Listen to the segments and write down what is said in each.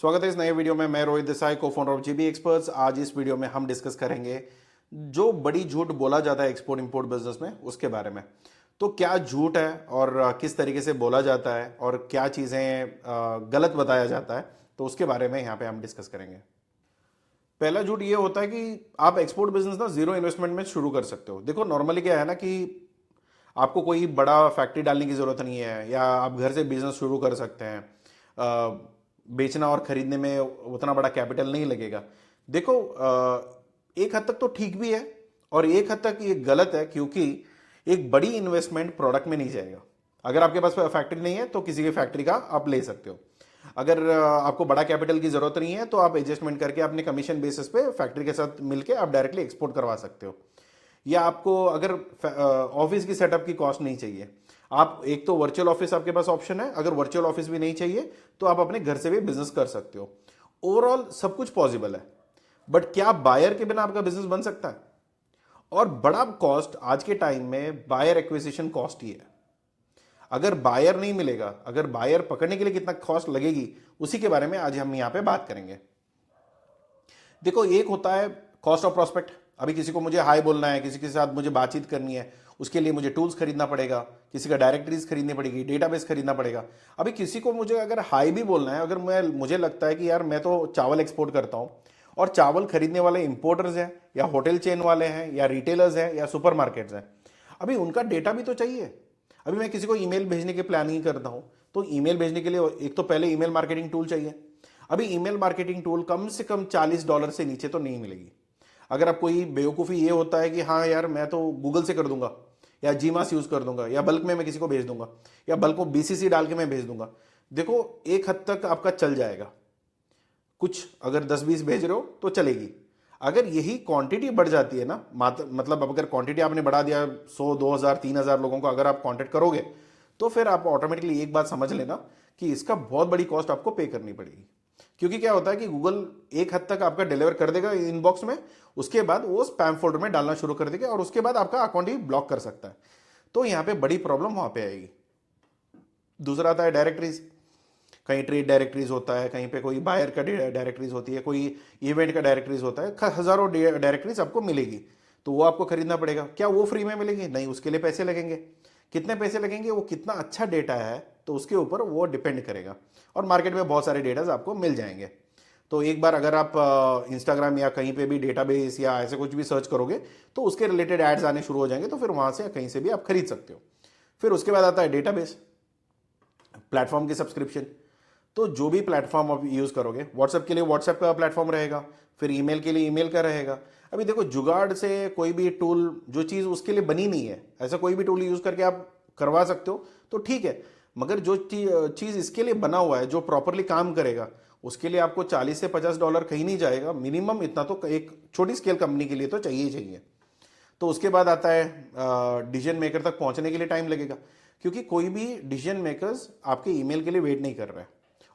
स्वागत है इस नए वीडियो में। मैं रोहित देसाई, को फाउंडर ऑफ जीबी एक्सपर्ट्स। आज इस वीडियो में हम डिस्कस करेंगे जो बड़ी झूठ बोला जाता है एक्सपोर्ट इंपोर्ट बिजनेस में, उसके बारे में। तो क्या झूठ है और किस तरीके से बोला जाता है और क्या चीज़ें गलत बताया जाता है, तो उसके बारे में यहाँ पे हम डिस्कस करेंगे। पहला झूठ ये होता है कि आप एक्सपोर्ट बिजनेस ना जीरो इन्वेस्टमेंट में शुरू कर सकते हो। देखो नॉर्मली क्या है ना कि आपको कोई बड़ा फैक्ट्री डालने की ज़रूरत नहीं है, या आप घर से बिजनेस शुरू कर सकते हैं। बेचना और खरीदने में उतना बड़ा कैपिटल नहीं लगेगा। देखो एक हद तक तो ठीक भी है और एक हद तक ये गलत है, क्योंकि एक बड़ी इन्वेस्टमेंट प्रोडक्ट में नहीं जाएगा। अगर आपके पास फैक्ट्री नहीं है तो किसी की फैक्ट्री का आप ले सकते हो। अगर आपको बड़ा कैपिटल की जरूरत नहीं है तो आप एडजस्टमेंट करके अपने कमीशन बेसिस पे फैक्ट्री के साथ मिलके आप डायरेक्टली एक्सपोर्ट करवा सकते हो। या आपको अगर ऑफिस की सेटअप की कॉस्ट नहीं चाहिए, आप एक तो वर्चुअल ऑफिस आपके पास ऑप्शन है। अगर वर्चुअल ऑफिस भी नहीं चाहिए तो आप अपने घर से भी बिजनेस कर सकते हो। ओवरऑल सब कुछ पॉसिबल है, बट क्या बायर के बिना आपका बिजनेस बन सकता है? और बड़ा कॉस्ट आज के टाइम में बायर एक्विजिशन कॉस्ट ही है। अगर बायर नहीं मिलेगा, अगर बायर पकड़ने के लिए कितना कॉस्ट लगेगी, उसी के बारे में आज हम यहां पे बात करेंगे। देखो एक होता है कॉस्ट ऑफ प्रोस्पेक्ट। अभी किसी को मुझे हाई बोलना है, किसी के साथ मुझे बातचीत करनी है, उसके लिए मुझे टूल्स खरीदना पड़ेगा, किसी का डायरेक्टरीज खरीदनी पड़ेगी, डेटाबेस खरीदना पड़ेगा। अभी किसी को मुझे अगर हाई भी बोलना है, अगर मुझे लगता है कि यार मैं तो चावल एक्सपोर्ट करता हूं और चावल खरीदने वाले इंपोर्टर्स हैं या होटल चेन वाले हैं या रिटेलर्स हैं या सुपर मार्केट्स हैं, अभी उनका डेटा भी तो चाहिए। अभी मैं किसी को ईमेल भेजने की प्लानिंग करता हूं तो ईमेल भेजने के लिए एक तो पहले ईमेल मार्केटिंग टूल चाहिए। अभी ईमेल मार्केटिंग टूल कम से कम $40 से नीचे तो नहीं मिलेगी। अगर आप कोई बेवकूफ़ी ये होता है कि हाँ यार मैं तो गूगल से कर दूंगा या जीमास यूज़ कर दूंगा या बल्क में मैं किसी को भेज दूंगा या बल्क को बीसीसी डाल के मैं भेज दूंगा, देखो एक हद तक आपका चल जाएगा। कुछ अगर 10-20 भेज रहे हो तो चलेगी। अगर यही क्वांटिटी बढ़ जाती है ना, मतलब अगर क्वांटिटी आपने बढ़ा दिया 100, 2000, 3000 लोगों को अगर आप कांटेक्ट करोगे, तो फिर आप ऑटोमेटिकली एक बात समझ लेना कि इसका बहुत बड़ी कॉस्ट आपको पे करनी पड़ेगी। क्योंकि क्या होता है कि गूगल एक हद तक आपका डिलीवर कर देगा इनबॉक्स में, उसके बाद वो स्पैम फोल्डर में डालना शुरू कर देगा और उसके बाद आपका अकाउंट ही ब्लॉक कर सकता है। तो यहां पे बड़ी प्रॉब्लम वहां पे आएगी। दूसरा आता है डायरेक्टरीज। कहीं ट्रेड डायरेक्टरीज होता है, कहीं पे कोई बायर का डायरेक्टरीज होती है, कोई इवेंट का डायरेक्टरीज होता है। हजारों डायरेक्टरीज आपको मिलेगी, तो वो आपको खरीदना पड़ेगा। क्या वो फ्री में मिलेगी? नहीं, उसके लिए पैसे लगेंगे। कितने पैसे लगेंगे, वो कितना अच्छा डेटा है तो उसके ऊपर वो डिपेंड करेगा। और मार्केट में बहुत सारे डेटाज आपको मिल जाएंगे। तो एक बार अगर आप इंस्टाग्राम या कहीं पे भी डेटाबेस या ऐसे कुछ भी सर्च करोगे तो उसके रिलेटेड एड्स आने शुरू हो जाएंगे, तो फिर वहां से कहीं से भी आप खरीद सकते हो। फिर उसके बाद आता है डेटाबेस, प्लेटफॉर्म की सब्सक्रिप्शन। तो जो भी प्लेटफॉर्म आप यूज़ करोगे, व्हाट्सएप के लिए व्हाट्सएप का प्लेटफॉर्म रहेगा, फिर ईमेल के लिए ईमेल का रहेगा। अभी देखो जुगाड़ से कोई भी टूल, जो चीज़ उसके लिए बनी नहीं है, ऐसा कोई भी टूल यूज़ करके आप करवा सकते हो तो ठीक है। मगर जो चीज़ इसके लिए बना हुआ है, जो प्रॉपरली काम करेगा, उसके लिए आपको $40 से $50 कहीं नहीं जाएगा। मिनिमम इतना तो एक छोटी स्केल कंपनी के लिए तो चाहिए ही चाहिए। तो उसके बाद आता है डिसीजन मेकर तक पहुंचने के लिए टाइम लगेगा, क्योंकि कोई भी डिसीजन मेकर्स आपके ईमेल के लिए वेट नहीं कर रहे हैं।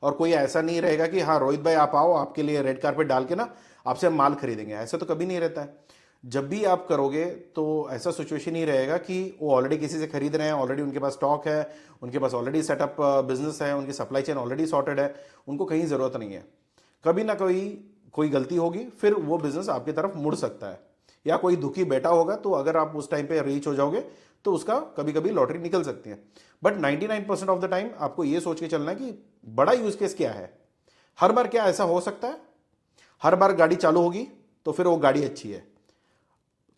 और कोई ऐसा नहीं रहेगा कि हाँ रोहित भाई आप आओ, आपके लिए रेड कारपेट डाल के ना आपसे हम माल खरीदेंगे, ऐसा तो कभी नहीं रहता है। जब भी आप करोगे तो ऐसा सिचुएशन ही रहेगा कि वो ऑलरेडी किसी से खरीद रहे हैं, ऑलरेडी उनके पास स्टॉक है, उनके पास ऑलरेडी सेटअप बिजनेस है, उनकी सप्लाई चेन ऑलरेडी सॉर्टेड है, उनको कहीं ज़रूरत नहीं है। कभी ना कभी कोई गलती होगी, फिर वो बिजनेस आपकी तरफ मुड़ सकता है। या कोई दुखी बैठा होगा, तो अगर आप उस टाइम पे रीच हो जाओगे तो उसका कभी कभी लॉटरी निकल सकती है। बट 99% ऑफ द टाइम आपको ये सोच के चलना है कि बड़ा यूज केस क्या है। हर बार क्या ऐसा हो सकता है? हर बार गाड़ी चालू होगी तो फिर वो गाड़ी अच्छी है।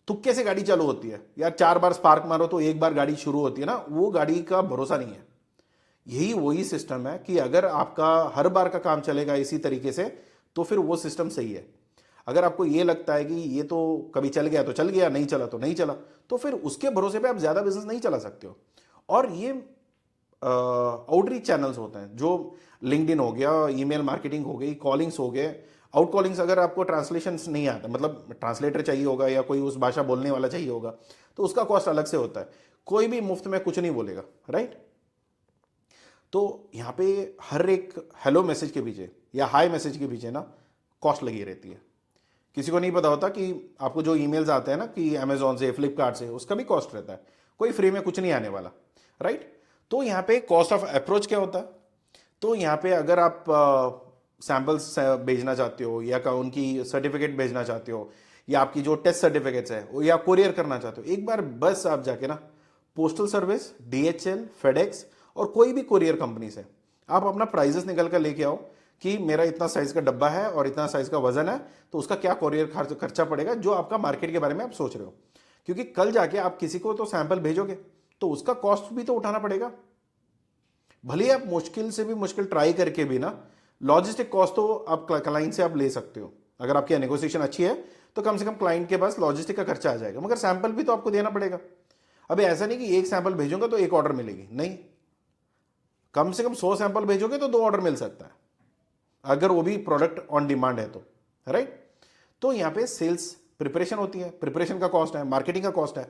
तुक्के से गाड़ी चालू होती है, या 4 बार स्पार्क मारो तो एक बार गाड़ी शुरू होती है ना, वो गाड़ी का भरोसा नहीं है। यही वही सिस्टम है कि अगर आपका हर बार का काम चलेगा इसी तरीके से, तो फिर वो सिस्टम सही है। अगर आपको ये लगता है कि ये तो कभी चल गया तो चल गया, नहीं चला तो नहीं चला, तो फिर उसके भरोसे पे आप ज्यादा बिजनेस नहीं चला सकते हो। और ये आउटरीच चैनल्स होते हैं, जो लिंक्डइन हो गया, ईमेल मार्केटिंग हो गई, कॉलिंग्स हो गए। आउट कॉलिंग्स अगर आपको ट्रांसलेशन नहीं आता, मतलब ट्रांसलेटर चाहिए होगा या कोई उस भाषा बोलने वाला चाहिए होगा, तो उसका कॉस्ट अलग से होता है। कोई भी मुफ्त में कुछ नहीं बोलेगा, राइट? तो यहाँ पे हर एक हेलो मैसेज के पीछे या हाय मैसेज के पीछे ना कॉस्ट लगी रहती है। किसी को नहीं पता होता कि आपको जो ईमेल्स आते हैं ना कि अमेजोन से, फ्लिपकार्ट से, उसका भी कॉस्ट रहता है। कोई फ्री में कुछ नहीं आने वाला, राइट? तो यहाँ पे कॉस्ट ऑफ अप्रोच क्या होता है? तो यहाँ पे अगर आप सैंपल्स भेजना चाहते हो या उनकी सर्टिफिकेट भेजना चाहते हो या आपकी जो टेस्ट सर्टिफिकेट्स है वो या कोरियर करना चाहते हो, एक बार बस आप जाके ना पोस्टल सर्विस, डीएचएल, फेडेक्स और कोई भी कोरियर कंपनी से आप अपना प्राइजेस निकल कर लेके आओ कि मेरा इतना साइज का डब्बा है और इतना साइज का वजन है, तो उसका क्या कोरियर खर्चा पड़ेगा, जो आपका मार्केट के बारे में आप सोच रहे हो। क्योंकि कल जाके आप किसी को तो सैंपल भेजोगे तो उसका कॉस्ट भी तो उठाना पड़ेगा। भले ही आप मुश्किल से भी मुश्किल ट्राई करके भी ना लॉजिस्टिक कॉस्ट तो आप क्लाइंट से आप ले सकते हो। अगर आपकी नेगोशिएशन अच्छी है तो कम से कम क्लाइंट के पास लॉजिस्टिक का खर्चा आ जाएगा, मगर सैंपल भी तो आपको देना पड़ेगा। अभी ऐसा नहीं कि एक सैंपल भेजोगे तो एक ऑर्डर मिलेगी, नहीं, कम से कम 100 सैंपल भेजोगे तो 2 ऑर्डर मिल सकता है, अगर वो भी प्रोडक्ट ऑन डिमांड है तो, राइट। तो यहाँ पे सेल्स प्रिपरेशन होती है, प्रिपरेशन का कॉस्ट है, मार्केटिंग का कॉस्ट है,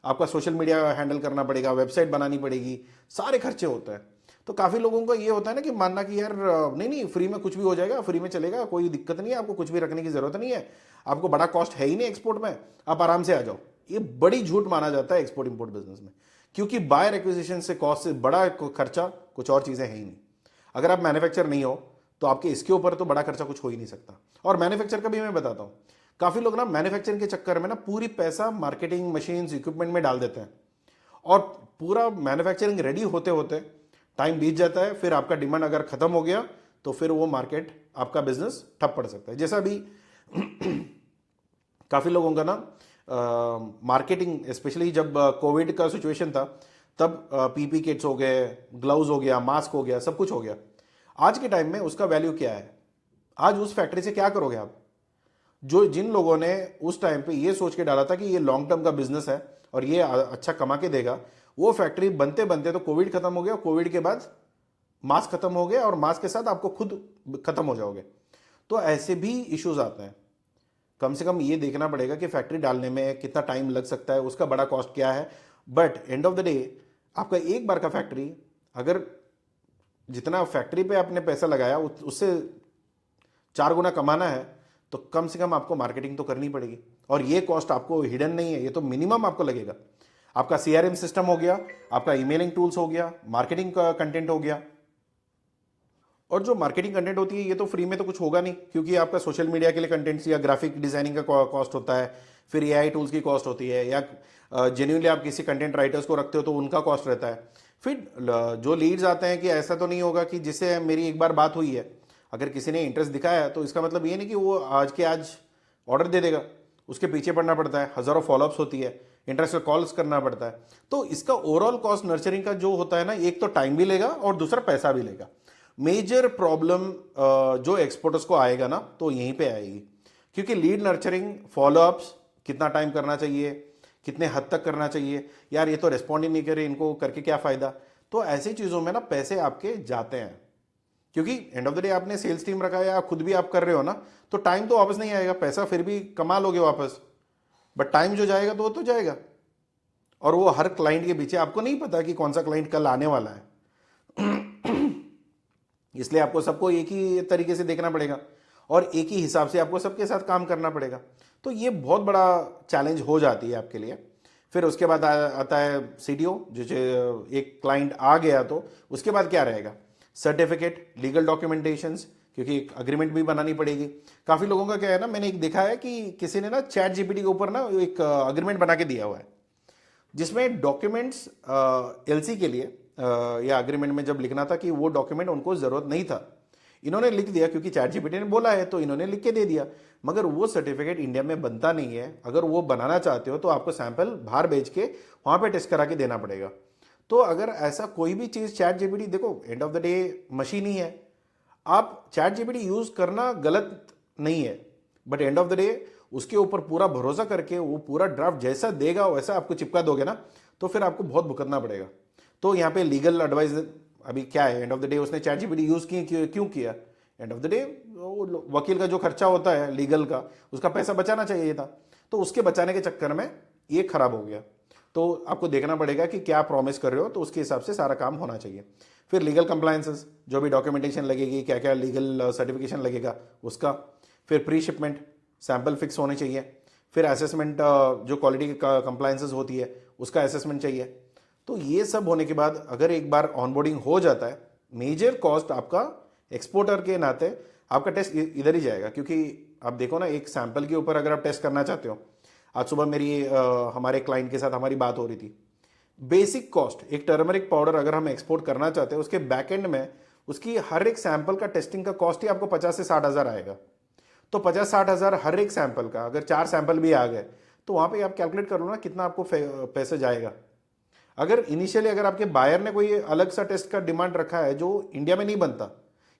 आपका सोशल मीडिया हैंडल करना पड़ेगा, वेबसाइट बनानी पड़ेगी, सारे खर्चे होते हैं। तो काफ़ी लोगों का ये होता है ना कि मानना कि यार नहीं नहीं फ्री में कुछ भी हो जाएगा, फ्री में चलेगा, कोई दिक्कत नहीं है, आपको कुछ भी रखने की जरूरत नहीं है, आपको बड़ा कॉस्ट है ही नहीं एक्सपोर्ट में, आप आराम से आ जाओ। ये बड़ी झूठ माना जाता है एक्सपोर्ट इंपोर्ट बिजनेस में, क्योंकि बायर एक्विजिशन से कॉस्ट से बड़ा खर्चा कुछ और चीज़ें हैं ही नहीं। अगर आप मैन्युफैक्चर नहीं हो तो आपके इसके ऊपर तो बड़ा खर्चा कुछ हो ही नहीं सकता। और मैन्युफैक्चर का भी मैं बताता हूँ, काफ़ी लोग ना मैन्युफैक्चरिंग के चक्कर में ना पूरी पैसा मार्केटिंग, मशीन्स, इक्विपमेंट में डाल देते हैं और पूरा मैन्युफैक्चरिंग रेडी होते होते टाइम बीत जाता है। फिर आपका डिमांड अगर खत्म हो गया तो फिर वो मार्केट, आपका बिजनेस ठप पड़ सकता है। जैसा अभी काफ़ी लोगों का ना मार्केटिंग, स्पेशली जब कोविड का सिचुएशन था तब पीपी किट्स हो गए, ग्लव्स हो गया, मास्क हो गया, सब कुछ हो गया। आज के टाइम में उसका वैल्यू क्या है? आज उस फैक्ट्री से क्या करोगे आप? जिन लोगों ने उस टाइम पे ये सोच के डाला था कि ये लॉन्ग टर्म का बिजनेस है और ये अच्छा कमा के देगा, वो फैक्ट्री बनते बनते तो कोविड खत्म हो गया, कोविड के बाद मास्क खत्म हो गया और मास्क के साथ आपको खुद खत्म हो जाओगे। तो ऐसे भी इश्यूज आते हैं। कम से कम ये देखना पड़ेगा कि फैक्ट्री डालने में कितना टाइम लग सकता है, उसका बड़ा कॉस्ट क्या है। But end of the day आपका एक बार का फैक्ट्री, अगर जितना फैक्ट्री पे आपने पैसा लगाया उससे 4 गुना कमाना है तो कम से कम आपको मार्केटिंग तो करनी पड़ेगी। और ये कॉस्ट आपको हिडन नहीं है, ये तो मिनिमम आपको लगेगा। आपका सीआरएम सिस्टम हो गया, आपका ईमेलिंग टूल्स हो गया, मार्केटिंग का कंटेंट हो गया। और जो मार्केटिंग कंटेंट होती है ये तो फ्री में तो कुछ होगा नहीं, क्योंकि आपका सोशल मीडिया के लिए कंटेंट्स या ग्राफिक डिजाइनिंग का कॉस्ट होता है, फिर एआई टूल्स की कॉस्ट होती है, या जेन्युइनली आप किसी कंटेंट राइटर्स को रखते हो तो उनका कॉस्ट रहता है। फिर जो लीड्स आते हैं, कि ऐसा तो नहीं होगा कि जिससे मेरी एक बार बात हुई है, अगर किसी ने इंटरेस्ट दिखाया है तो इसका मतलब ये नहीं कि वो आज के आज ऑर्डर दे देगा, उसके पीछे पड़ना पड़ता है, हज़ारों फॉलोअप्स होती है, इंटरेस्ट कॉल्स करना पड़ता है। तो इसका ओवरऑल कॉस्ट नर्चरिंग का जो होता है ना, एक तो टाइम भी लेगा और दूसरा पैसा भी लेगा। मेजर प्रॉब्लम जो एक्सपोर्टर्स को आएगा ना तो यहीं पे आएगी, क्योंकि लीड नर्चरिंग, फॉलोअप्स कितना टाइम करना चाहिए, कितने हद तक करना चाहिए, यार ये तो रिस्पॉन्ड ही नहीं करे, इनको करके क्या फ़ायदा। तो ऐसी चीज़ों में ना पैसे आपके जाते हैं, क्योंकि एंड ऑफ द डे आपने सेल्स टीम रखा है या खुद भी आप कर रहे हो ना, तो टाइम तो वापस नहीं आएगा, पैसा फिर भी कमा लोगे वापस, बट टाइम जो जाएगा तो वो तो जाएगा। और वो हर क्लाइंट के पीछे आपको नहीं पता कि कौन सा क्लाइंट कल आने वाला है, इसलिए आपको सबको एक ही तरीके से देखना पड़ेगा और एक ही हिसाब से आपको सबके साथ काम करना पड़ेगा। तो ये बहुत बड़ा चैलेंज हो जाती है आपके लिए। फिर उसके बाद आता है सीडीओ, जो एक क्लाइंट आ गया तो उसके बाद क्या रहेगा, सर्टिफिकेट, लीगल डॉक्यूमेंटेशंस, क्योंकि एक अग्रीमेंट भी बनानी पड़ेगी। काफ़ी लोगों का क्या है ना, मैंने एक देखा है कि किसी ने ना चैट जीपीटी के ऊपर ना एक अग्रीमेंट बना के दिया हुआ है, जिसमें डॉक्यूमेंट्स एलसी के लिए या अग्रीमेंट में जब लिखना था कि वो डॉक्यूमेंट उनको ज़रूरत नहीं था, इन्होंने लिख दिया क्योंकि चैट जीपीटी ने बोला है तो इन्होंने लिख के दे दिया। मगर वो सर्टिफिकेट इंडिया में बनता नहीं है। अगर वो बनाना चाहते हो तो आपको सैंपल बाहर भेज के वहाँ पे टेस्ट करा के देना पड़ेगा। तो अगर ऐसा कोई भी चीज़ चैट जीपीटी, देखो एंड ऑफ द डे मशीन ही है, आप चैट जीपीटी यूज़ करना गलत नहीं है, but end of the day उसके ऊपर पूरा भरोसा करके वो पूरा ड्राफ्ट जैसा देगा वैसा आपको चिपका दोगे ना, तो फिर आपको बहुत भुगतना पड़ेगा। तो यहाँ पे लीगल एडवाइस अभी क्या है, एंड ऑफ द डे उसने चैट जीपीटी यूज़ क्यों किया, एंड ऑफ द डे वकील का जो खर्चा होता है लीगल का, उसका पैसा बचाना चाहिए था, तो उसके बचाने के चक्कर में ये खराब हो गया। तो आपको देखना पड़ेगा कि क्या प्रॉमिस कर रहे हो, तो उसके हिसाब से सारा काम होना चाहिए। फिर लीगल कंप्लायंसेस, जो भी डॉक्यूमेंटेशन लगेगी, क्या क्या लीगल सर्टिफिकेशन लगेगा उसका। फिर प्री शिपमेंट सैंपल फिक्स होने चाहिए। फिर असेसमेंट, जो क्वालिटी कंप्लायंसेस होती है उसका असेसमेंट चाहिए। तो ये सब होने के बाद अगर एक बार ऑनबोर्डिंग हो जाता है, मेजर कॉस्ट आपका एक्सपोर्टर के नाते आपका टेस्ट इधर ही जाएगा, क्योंकि आप देखो ना, एक सैंपल के ऊपर अगर आप टेस्ट करना चाहते हो, आज सुबह मेरी हमारे क्लाइंट के साथ हमारी बात हो रही थी। बेसिक कॉस्ट एक टर्मरिक पाउडर अगर हम एक्सपोर्ट करना चाहते हैं, उसके बैक एंड में उसकी हर एक सैंपल का टेस्टिंग का कॉस्ट ही आपको 50 से 60 हज़ार आएगा। तो 50-60 हज़ार हर एक सैंपल का, अगर 4 सैंपल भी आ गए तो वहां पे आप कैलकुलेट कर लो ना कितना आपको पैसे जाएगा। अगर इनिशियली अगर आपके बायर ने कोई अलग सा टेस्ट का डिमांड रखा है जो इंडिया में नहीं बनता,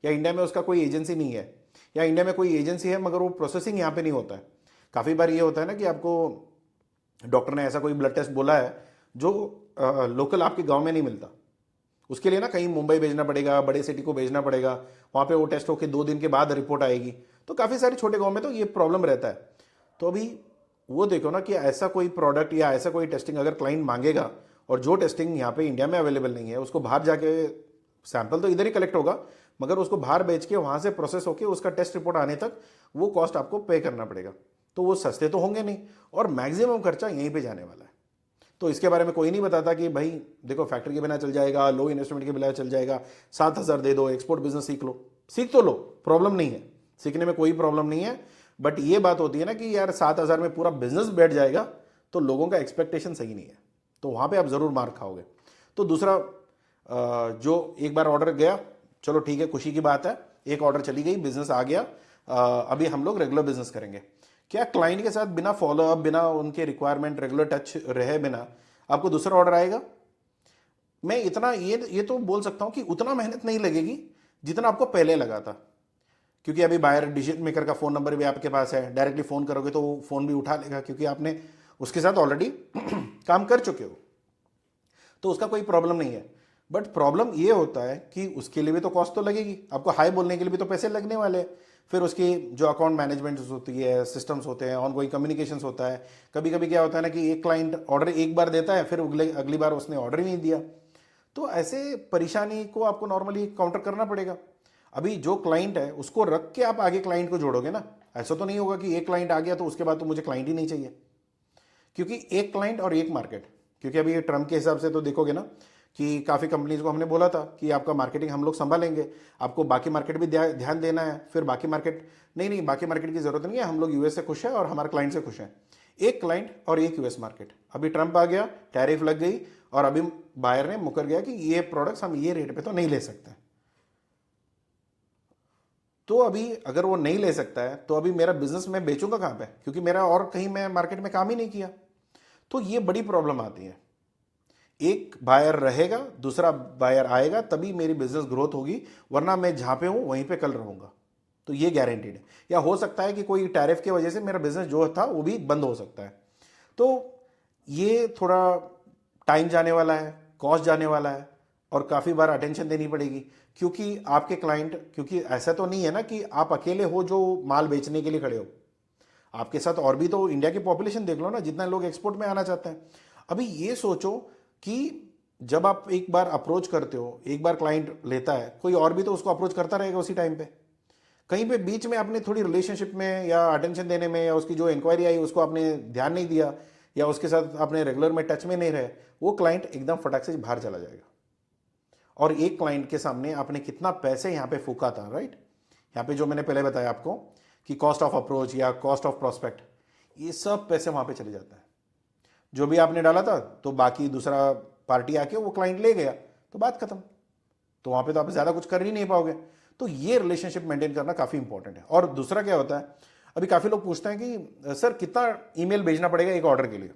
या इंडिया में उसका कोई एजेंसी नहीं है, या इंडिया में कोई एजेंसी है मगर वो प्रोसेसिंग यहाँ पे नहीं होता है। काफ़ी बार ये होता है ना कि आपको डॉक्टर ने ऐसा कोई ब्लड टेस्ट बोला है जो लोकल आपके गांव में नहीं मिलता, उसके लिए ना कहीं मुंबई भेजना पड़ेगा, बड़े सिटी को भेजना पड़ेगा, वहाँ पे वो टेस्ट होकर 2 दिन के बाद रिपोर्ट आएगी। तो काफ़ी सारे छोटे गांव में तो ये प्रॉब्लम रहता है। तो अभी वो देखो ना कि ऐसा कोई प्रोडक्ट या ऐसा कोई टेस्टिंग अगर क्लाइंट मांगेगा, और जो टेस्टिंग यहाँ पे इंडिया में अवेलेबल नहीं है, उसको बाहर जाके सैंपल तो इधर ही कलेक्ट होगा, मगर उसको बाहर बेच के वहाँ से प्रोसेस होकर उसका टेस्ट रिपोर्ट आने तक वो कॉस्ट आपको पे करना पड़ेगा। तो वो सस्ते तो होंगे नहीं, और मैक्सिमम खर्चा यहीं पे जाने वाला है। तो इसके बारे में कोई नहीं बताता कि भाई देखो फैक्ट्री के बिना चल जाएगा, लो इन्वेस्टमेंट के बिना चल जाएगा, 7 हज़ार दे दो, एक्सपोर्ट बिजनेस सीख लो। सीख तो लो, प्रॉब्लम नहीं है, सीखने में कोई प्रॉब्लम नहीं है। बट ये बात होती है ना कि यार 7 हज़ार में पूरा बिजनेस बैठ जाएगा, तो लोगों का एक्सपेक्टेशन सही नहीं है, तो वहाँ पे आप ज़रूर मार खाओगे। तो दूसरा, जो एक बार ऑर्डर गया, चलो ठीक है, खुशी की बात है, एक ऑर्डर चली गई, बिजनेस आ गया, अभी हम लोग रेगुलर बिजनेस करेंगे। क्या क्लाइंट के साथ बिना फॉलोअप, बिना उनके रिक्वायरमेंट, रेगुलर टच रहे बिना आपको दूसरा ऑर्डर आएगा? मैं इतना ये तो बोल सकता हूं कि उतना मेहनत नहीं लगेगी जितना आपको पहले लगा था, क्योंकि अभी बायर डिसीजन मेकर का फोन नंबर भी आपके पास है, डायरेक्टली फोन करोगे तो वो फोन भी उठा लेगा, क्योंकि आपने उसके साथ ऑलरेडी काम कर चुके हो, तो उसका कोई प्रॉब्लम नहीं है। बट प्रॉब्लम ये होता है कि उसके लिए भी तो कॉस्ट तो लगेगी, आपको हाई बोलने के लिए भी तो पैसे लगने वाले हैं। फिर उसकी जो अकाउंट मैनेजमेंट होती है, सिस्टम्स होते हैं, ऑनगोइंग कम्युनिकेशंस होता है। कभी कभी क्या होता है ना कि एक क्लाइंट ऑर्डर एक बार देता है, फिर अगली बार उसने ऑर्डर ही नहीं दिया, तो ऐसे परेशानी को आपको नॉर्मली काउंटर करना पड़ेगा। अभी जो क्लाइंट है उसको रख के आप आगे क्लाइंट को जोड़ोगे ना, ऐसा तो नहीं होगा कि एक क्लाइंट आ गया तो उसके बाद तो मुझे क्लाइंट ही नहीं चाहिए, क्योंकि एक क्लाइंट और एक मार्केट। क्योंकि अभी ट्रम्प के हिसाब से तो देखोगे ना कि काफ़ी कंपनीज को हमने बोला था कि आपका मार्केटिंग हम लोग संभालेंगे, आपको बाकी मार्केट भी ध्यान देना है। फिर बाकी मार्केट नहीं, बाकी मार्केट की जरूरत नहीं है, हम लोग यूएस से खुश है और हमारे क्लाइंट से खुश हैं। एक क्लाइंट और एक यूएस मार्केट। अभी ट्रम्प आ गया, टैरिफ लग गई, और अभी बायर ने मुकर गया कि ये प्रोडक्ट्स हम ये रेट पे तो नहीं ले सकते। तो अभी अगर वो नहीं ले सकता है तो अभी मेरा बिजनेस मैं बेचूंगा कहां पे, क्योंकि मेरा और कहीं मैं मार्केट में काम ही नहीं किया। तो ये बड़ी प्रॉब्लम आती है। एक बायर रहेगा, दूसरा बायर आएगा, तभी मेरी बिजनेस ग्रोथ होगी, वरना मैं जहां पे हूं वहीं पे कल रहूंगा। तो ये गारंटीड है। या हो सकता है कि कोई टैरिफ की वजह से मेरा बिजनेस जो था वो भी बंद हो सकता है। तो ये थोड़ा टाइम जाने वाला है, कॉस्ट जाने वाला है, और काफ़ी बार अटेंशन देनी पड़ेगी, क्योंकि आपके क्लाइंट, क्योंकि ऐसा तो नहीं है ना कि आप अकेले हो जो माल बेचने के लिए खड़े हो, आपके साथ और भी तो इंडिया की पॉपुलेशन देख लो ना, जितना लोग एक्सपोर्ट में आना चाहते हैं। अभी ये सोचो कि जब आप एक बार अप्रोच करते हो, एक बार क्लाइंट लेता है, कोई और भी तो उसको अप्रोच करता रहेगा उसी टाइम पे। कहीं पे बीच में आपने थोड़ी रिलेशनशिप में या अटेंशन देने में, या उसकी जो इंक्वायरी आई उसको आपने ध्यान नहीं दिया, या उसके साथ आपने रेगुलर में टच में नहीं रहे, वो क्लाइंट एकदम फटाक से बाहर चला जाएगा। और एक क्लाइंट के सामने आपने कितना पैसे यहाँ पे फूका था, राइट? यहाँ पे जो मैंने पहले बताया आपको कि कॉस्ट ऑफ अप्रोच या कॉस्ट ऑफ प्रोस्पेक्ट, ये सब पैसे वहाँ पे चले जाते हैं। जो भी आपने डाला था तो बाकी दूसरा पार्टी आके वो क्लाइंट ले गया, तो बात खत्म। तो वहाँ पे तो आप ज़्यादा कुछ कर ही नहीं पाओगे। तो ये रिलेशनशिप मेंटेन करना काफ़ी इंपॉर्टेंट है। और दूसरा क्या होता है, अभी काफ़ी लोग पूछते हैं कि सर कितना ईमेल भेजना पड़ेगा एक ऑर्डर के लिए?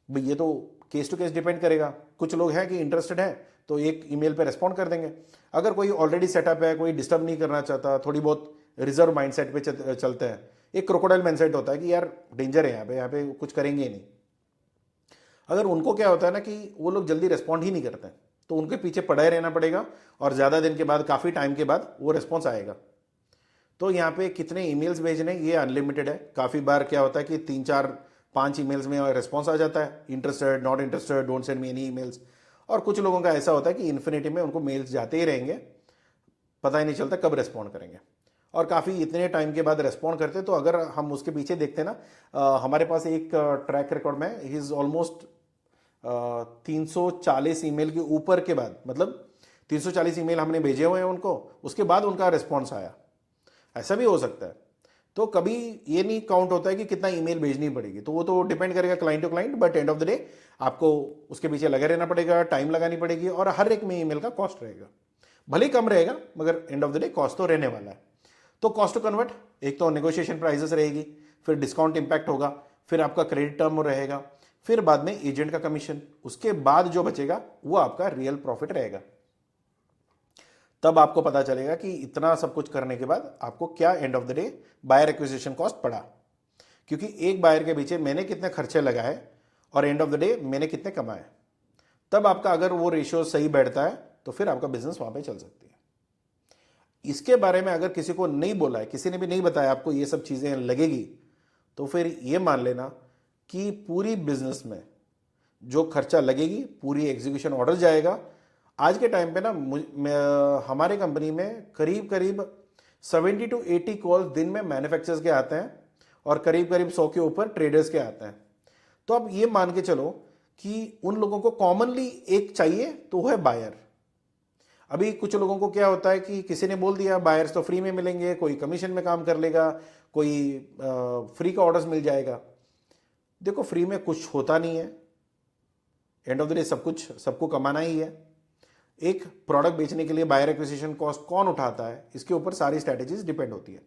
भाई ये तो केस टू केस डिपेंड करेगा। कुछ लोग हैं कि इंटरेस्टेड है तो एक ईमेल पे रेस्पॉन्ड कर देंगे। अगर कोई ऑलरेडी सेटअप है, कोई डिस्टर्ब नहीं करना चाहता, थोड़ी बहुत रिजर्व माइंडसेट पे चलते हैं, एक क्रोकोडाइल माइंडसेट होता है कि यार डेंजर है यहाँ पे कुछ करेंगे ही नहीं। अगर उनको क्या होता है ना कि वो लोग जल्दी रेस्पॉन्ड ही नहीं करते, तो उनके पीछे पड़े रहना पड़ेगा, और ज़्यादा दिन के बाद, काफ़ी टाइम के बाद वो रिस्पॉन्स आएगा। तो यहाँ पे कितने ईमेल्स भेजने, ये अनलिमिटेड है। काफ़ी बार क्या होता है कि 3 4 5 ईमेल्स में रिस्पॉन्स आ जाता है, interested, not interested, don't send me any emails. और कुछ लोगों का ऐसा होता है कि इन्फिनिटी में उनको मेल्स जाते ही रहेंगे, पता ही नहीं चलता कब रेस्पॉन्ड करेंगे, और काफ़ी इतने टाइम के बाद रेस्पॉन्ड करते। तो अगर हम उसके पीछे देखते ना, हमारे पास एक ट्रैक रिकॉर्ड में ही इज़ ऑलमोस्ट 340 ईमेल के ऊपर के बाद, मतलब 340 ईमेल हमने भेजे हुए हैं उनको, उसके बाद उनका रिस्पॉन्स आया। ऐसा भी हो सकता है। तो कभी ये नहीं काउंट होता है कि कितना ईमेल भेजनी पड़ेगी, तो वो तो डिपेंड करेगा client to client, but end of the day आपको उसके पीछे लगे रहना पड़ेगा, टाइम लगानी पड़ेगी, और हर एक में ईमेल का कॉस्ट रहेगा, भले ही कम रहेगा मगर and of the day cost तो रहने वाला है। तो कॉस्ट टू कन्वर्ट, एक तो नेगोशिएशन प्राइसेस रहेगी, फिर डिस्काउंट इंपैक्ट होगा, फिर आपका क्रेडिट टर्म रहेगा, फिर बाद में एजेंट का कमीशन, उसके बाद जो बचेगा वो आपका रियल प्रॉफिट रहेगा। तब आपको पता चलेगा कि इतना सब कुछ करने के बाद आपको क्या end of the day buyer acquisition cost पड़ा, क्योंकि एक बायर के पीछे मैंने कितने खर्चे लगाए और एंड ऑफ द डे मैंने कितने कमाए। तब आपका अगर वो रेशियो सही बैठता है तो फिर आपका बिजनेस वहां पे चल सकती है। इसके बारे में अगर किसी को नहीं बोला है, किसी ने भी नहीं बताया आपको ये सब चीजें लगेगी, तो फिर ये मान लेना कि पूरी बिजनेस में जो खर्चा लगेगी पूरी एग्जीक्यूशन ऑर्डर जाएगा। आज के टाइम पे ना हमारे कंपनी में करीब करीब 70 to 80 कॉल्स दिन में मैन्युफैक्चरर्स के आते हैं और करीब करीब 100 के ऊपर ट्रेडर्स के आते हैं। तो अब ये मान के चलो कि उन लोगों को कॉमनली एक चाहिए, तो वो है बायर। अभी कुछ लोगों को क्या होता है कि किसी ने बोल दिया बायर्स तो फ्री में मिलेंगे, कोई कमीशन में काम कर लेगा, कोई फ्री का ऑर्डर्स मिल जाएगा। देखो फ्री में कुछ होता नहीं है, एंड ऑफ द डे सब कुछ सबको कमाना ही है। एक प्रोडक्ट बेचने के लिए बायर एक्विजिशन कॉस्ट कौन उठाता है, इसके ऊपर सारी स्ट्रैटेजीज डिपेंड होती है।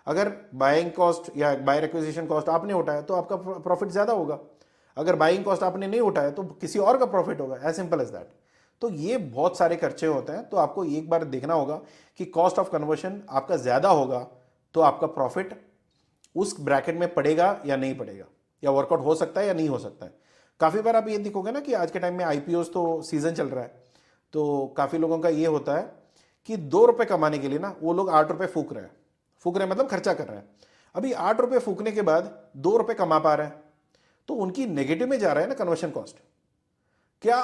अगर बाइंग कॉस्ट या बायर एक्विजिशन कॉस्ट आपने उठाया तो आपका प्रॉफिट ज्यादा होगा, अगर बाइंग कॉस्ट आपने नहीं उठाया तो किसी और का प्रॉफिट होगा, एज सिंपल एज दैट। तो ये बहुत सारे खर्चे होते हैं, तो आपको एक बार देखना होगा कि कॉस्ट ऑफ कन्वर्शन आपका ज्यादा होगा तो आपका प्रॉफिट उस ब्रैकेट में पड़ेगा या नहीं पड़ेगा, या वर्कआउट हो सकता है या नहीं हो सकता है। काफी बार आप ये देखोगे ना कि आज के टाइम में आईपीओस तो सीजन चल रहा है, तो काफी लोगों का ये होता है कि 2 रुपए कमाने के लिए ना वो लोग 8 रुपए फूक रहे हैं मतलब खर्चा कर रहे हैं। अभी 8 रुपए फूकने के बाद 2 रुपए कमा पा रहे हैं, तो उनकी नेगेटिव में जा रहा है ना कन्वर्शन कॉस्ट। क्या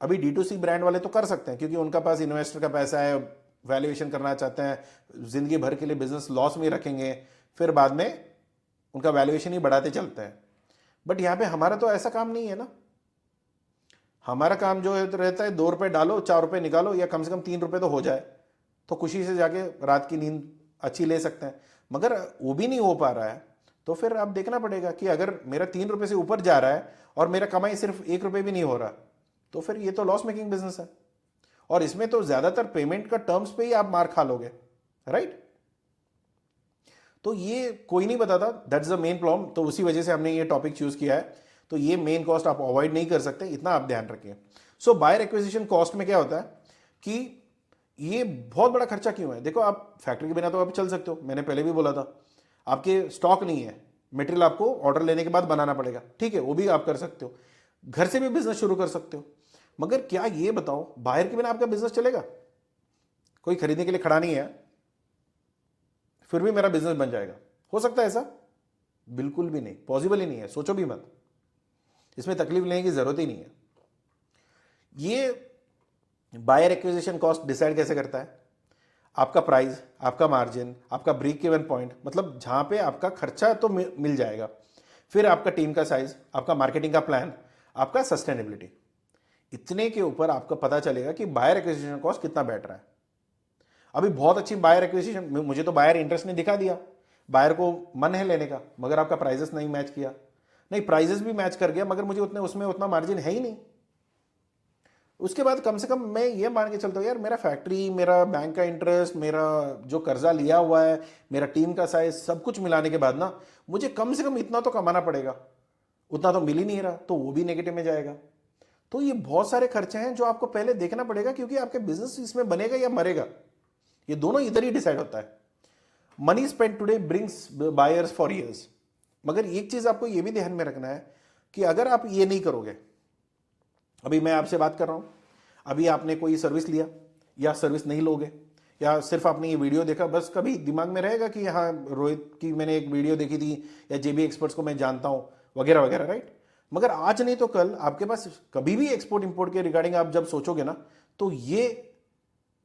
अभी D2C ब्रांड वाले तो कर सकते हैं क्योंकि उनका पास इन्वेस्टर का पैसा है, वैल्यूएशन करना चाहते हैं, जिंदगी भर के लिए बिजनेस लॉस में रखेंगे, फिर बाद में उनका वैल्यूएशन ही बढ़ाते चलते हैं। बट यहां पे हमारा तो ऐसा काम नहीं है ना। हमारा काम जो रहता है 2 रुपए डालो 4 रुपए निकालो, या कम से कम 3 रुपए तो हो जाए, तो खुशी से जाके रात की नींद अच्छी ले सकते हैं। मगर वो भी नहीं हो पा रहा है तो फिर आप देखना पड़ेगा कि अगर मेरा 3 रुपए से ऊपर जा रहा है और मेरा कमाई सिर्फ 1 रुपए भी नहीं हो रहा, तो फिर ये तो लॉस मेकिंग बिजनेस है, और इसमें तो ज्यादातर पेमेंट का टर्म्स पे ही आप मार खा लोगे, राइट। तो ये कोई नहीं बताता, दैट्स द मेन प्रॉब्लम। तो उसी वजह से हमने ये टॉपिक चूज किया है। तो ये मेन कॉस्ट आप अवॉइड नहीं कर सकते, इतना आप ध्यान रखिए। सो बायर एक्विजिशन कॉस्ट में क्या होता है कि ये बहुत बड़ा खर्चा क्यों है। देखो आप फैक्ट्री के बिना तो आप चल सकते हो, मैंने पहले भी बोला था। आपके स्टॉक नहीं है, मटेरियल आपको ऑर्डर लेने के बाद बनाना पड़ेगा, ठीक है, वो भी आप कर सकते हो। घर से भी बिजनेस शुरू कर सकते हो। मगर क्या ये बताओ बायर के बिना आपका बिजनेस चलेगा? कोई खरीदने के लिए खड़ा नहीं है फिर भी मेरा बिजनेस बन जाएगा, हो सकता है ऐसा? बिल्कुल भी नहीं, पॉसिबल ही नहीं है, सोचो भी मत। इसमें तकलीफ लेने की जरूरत ही नहीं है। ये बायर एक्विजिशन कॉस्ट डिसाइड कैसे करता है? आपका प्राइस, आपका मार्जिन, आपका ब्रेक इवन पॉइंट, मतलब जहां पे आपका खर्चा तो मिल जाएगा, फिर आपका टीम का साइज, आपका मार्केटिंग का प्लान, आपका सस्टेनेबिलिटी, इतने के ऊपर आपको पता चलेगा कि बायर एक्विजिशन कॉस्ट कितना बैठ रहा है। अभी बहुत अच्छी बायर एक्विजिशन, मुझे तो बायर इंटरेस्ट ने दिखा दिया, बायर को मन है लेने का, मगर आपका प्राइजेस नहीं मैच किया, नहीं प्राइजेस भी मैच कर गया मगर मुझे उतने उसमें उतना मार्जिन है ही नहीं। उसके बाद कम से कम मैं ये मान के चलता हूँ यार, मेरा फैक्ट्री, मेरा बैंक का इंटरेस्ट, मेरा जो कर्जा लिया हुआ है, मेरा टीम का साइज, सब कुछ मिलाने के बाद ना मुझे कम से कम इतना तो कमाना पड़ेगा। उतना तो मिल ही नहीं रहा, तो वो भी नेगेटिव में जाएगा। तो ये बहुत सारे खर्चे हैं जो आपको पहले देखना पड़ेगा, क्योंकि आपके बिजनेस इसमें बनेगा या मरेगा, ये दोनों इधर ही डिसाइड होता है। Money spend today brings buyers for years. मगर एक चीज आपको ये भी ध्यान में रखना है कि अगर आप ये नहीं करोगे, अभी मैं आपसे बात कर रहा हूं, अभी आपने कोई सर्विस लिया या सर्विस नहीं लोगे, या सिर्फ आपने ये वीडियो देखा, बस कभी दिमाग में रहेगा कि हाँ रोहित की मैंने एक वीडियो देखी थी, या जेबी एक्सपर्ट्स को मैं जानता हूं, वगैरह वगैरह, राइट। मगर आज नहीं तो कल आपके पास कभी भी एक्सपोर्ट इंपोर्ट के रिगार्डिंग आप जब सोचोगे ना, तो ये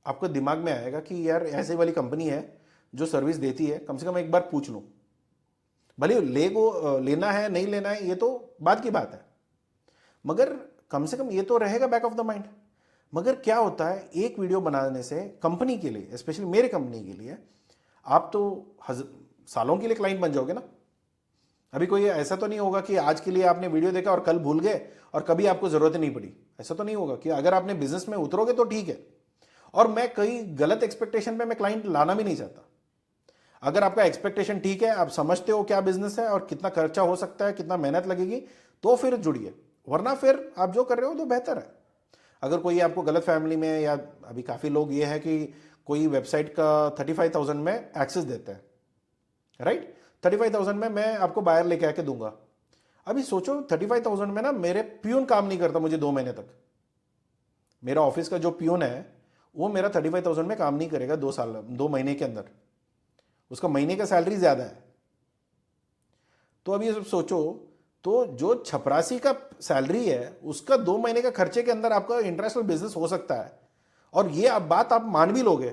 आपको दिमाग में आएगा कि यार ऐसे वाली कंपनी है जो सर्विस देती है, कम से कम एक बार पूछ लूं। भले लेना है नहीं लेना है ये तो बात की बात है, मगर कम से कम ये तो रहेगा बैक ऑफ द माइंड। मगर क्या होता है, एक वीडियो बनाने से कंपनी के लिए, स्पेशली मेरे कंपनी के लिए, आप तो सालों के लिए क्लाइंट बन जाओगे ना। अभी कोई ऐसा तो नहीं होगा कि आज के लिए आपने वीडियो देखा और कल भूल गए और कभी आपको जरूरत ही नहीं पड़ी। ऐसा तो नहीं होगा कि अगर आपने बिजनेस में उतरोगे तो ठीक है। और मैं कई गलत एक्सपेक्टेशन पे मैं क्लाइंट लाना भी नहीं चाहता। अगर आपका एक्सपेक्टेशन ठीक है, आप समझते हो क्या बिजनेस है और कितना खर्चा हो सकता है, कितना मेहनत लगेगी, तो फिर जुड़िए। वरना फिर आप जो कर रहे हो तो बेहतर है। अगर कोई आपको गलत फैमिली में, या अभी काफ़ी लोग ये है कि कोई वेबसाइट का 35,000 में एक्सेस देते हैं, राइट। 35,000 में मैं आपको बायर लेके आके दूंगा। अभी सोचो 35,000 में ना मेरे प्यून काम नहीं करता मुझे 2 महीने तक। मेरा ऑफिस का जो प्यून है वो मेरा 35,000 में काम नहीं करेगा 2 महीने के अंदर। उसका महीने का सैलरी ज्यादा है। तो अभी सब सोचो, तो जो छपरासी का सैलरी है उसका 2 महीने का खर्चे के अंदर आपका इंटरनेशनल बिजनेस हो सकता है, और ये बात आप मान भी लोगे,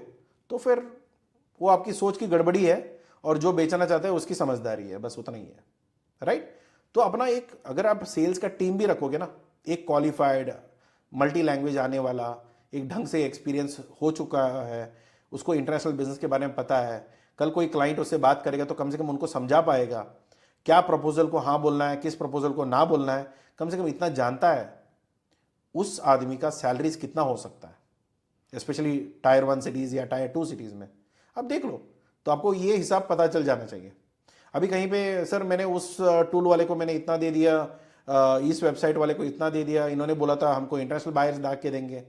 तो फिर वो आपकी सोच की गड़बड़ी है और जो बेचना चाहते हैं उसकी समझदारी है, बस उतना ही है, राइट। तो अपना एक, अगर आप सेल्स का टीम भी रखोगे ना, एक क्वालिफाइड मल्टी लैंग्वेज आने वाला, एक ढंग से एक्सपीरियंस हो चुका है, उसको इंटरनेशनल बिजनेस के बारे में पता है, कल कोई क्लाइंट उससे बात करेगा तो कम से कम उनको समझा पाएगा क्या प्रपोजल को हाँ बोलना है, किस प्रपोजल को ना बोलना है, कम से कम इतना जानता है, उस आदमी का सैलरीज कितना हो सकता है, स्पेशली टायर 1 सिटीज या टायर 2 सिटीज में। अब देख लो, तो आपको ये हिसाब पता चल जाना चाहिए। अभी कहीं पे सर मैंने उस टूल वाले को मैंने इतना दे दिया, इस वेबसाइट वाले को इतना दे दिया, इन्होंने बोला था हमको इंटरनेशनल बायर्स ला के देंगे,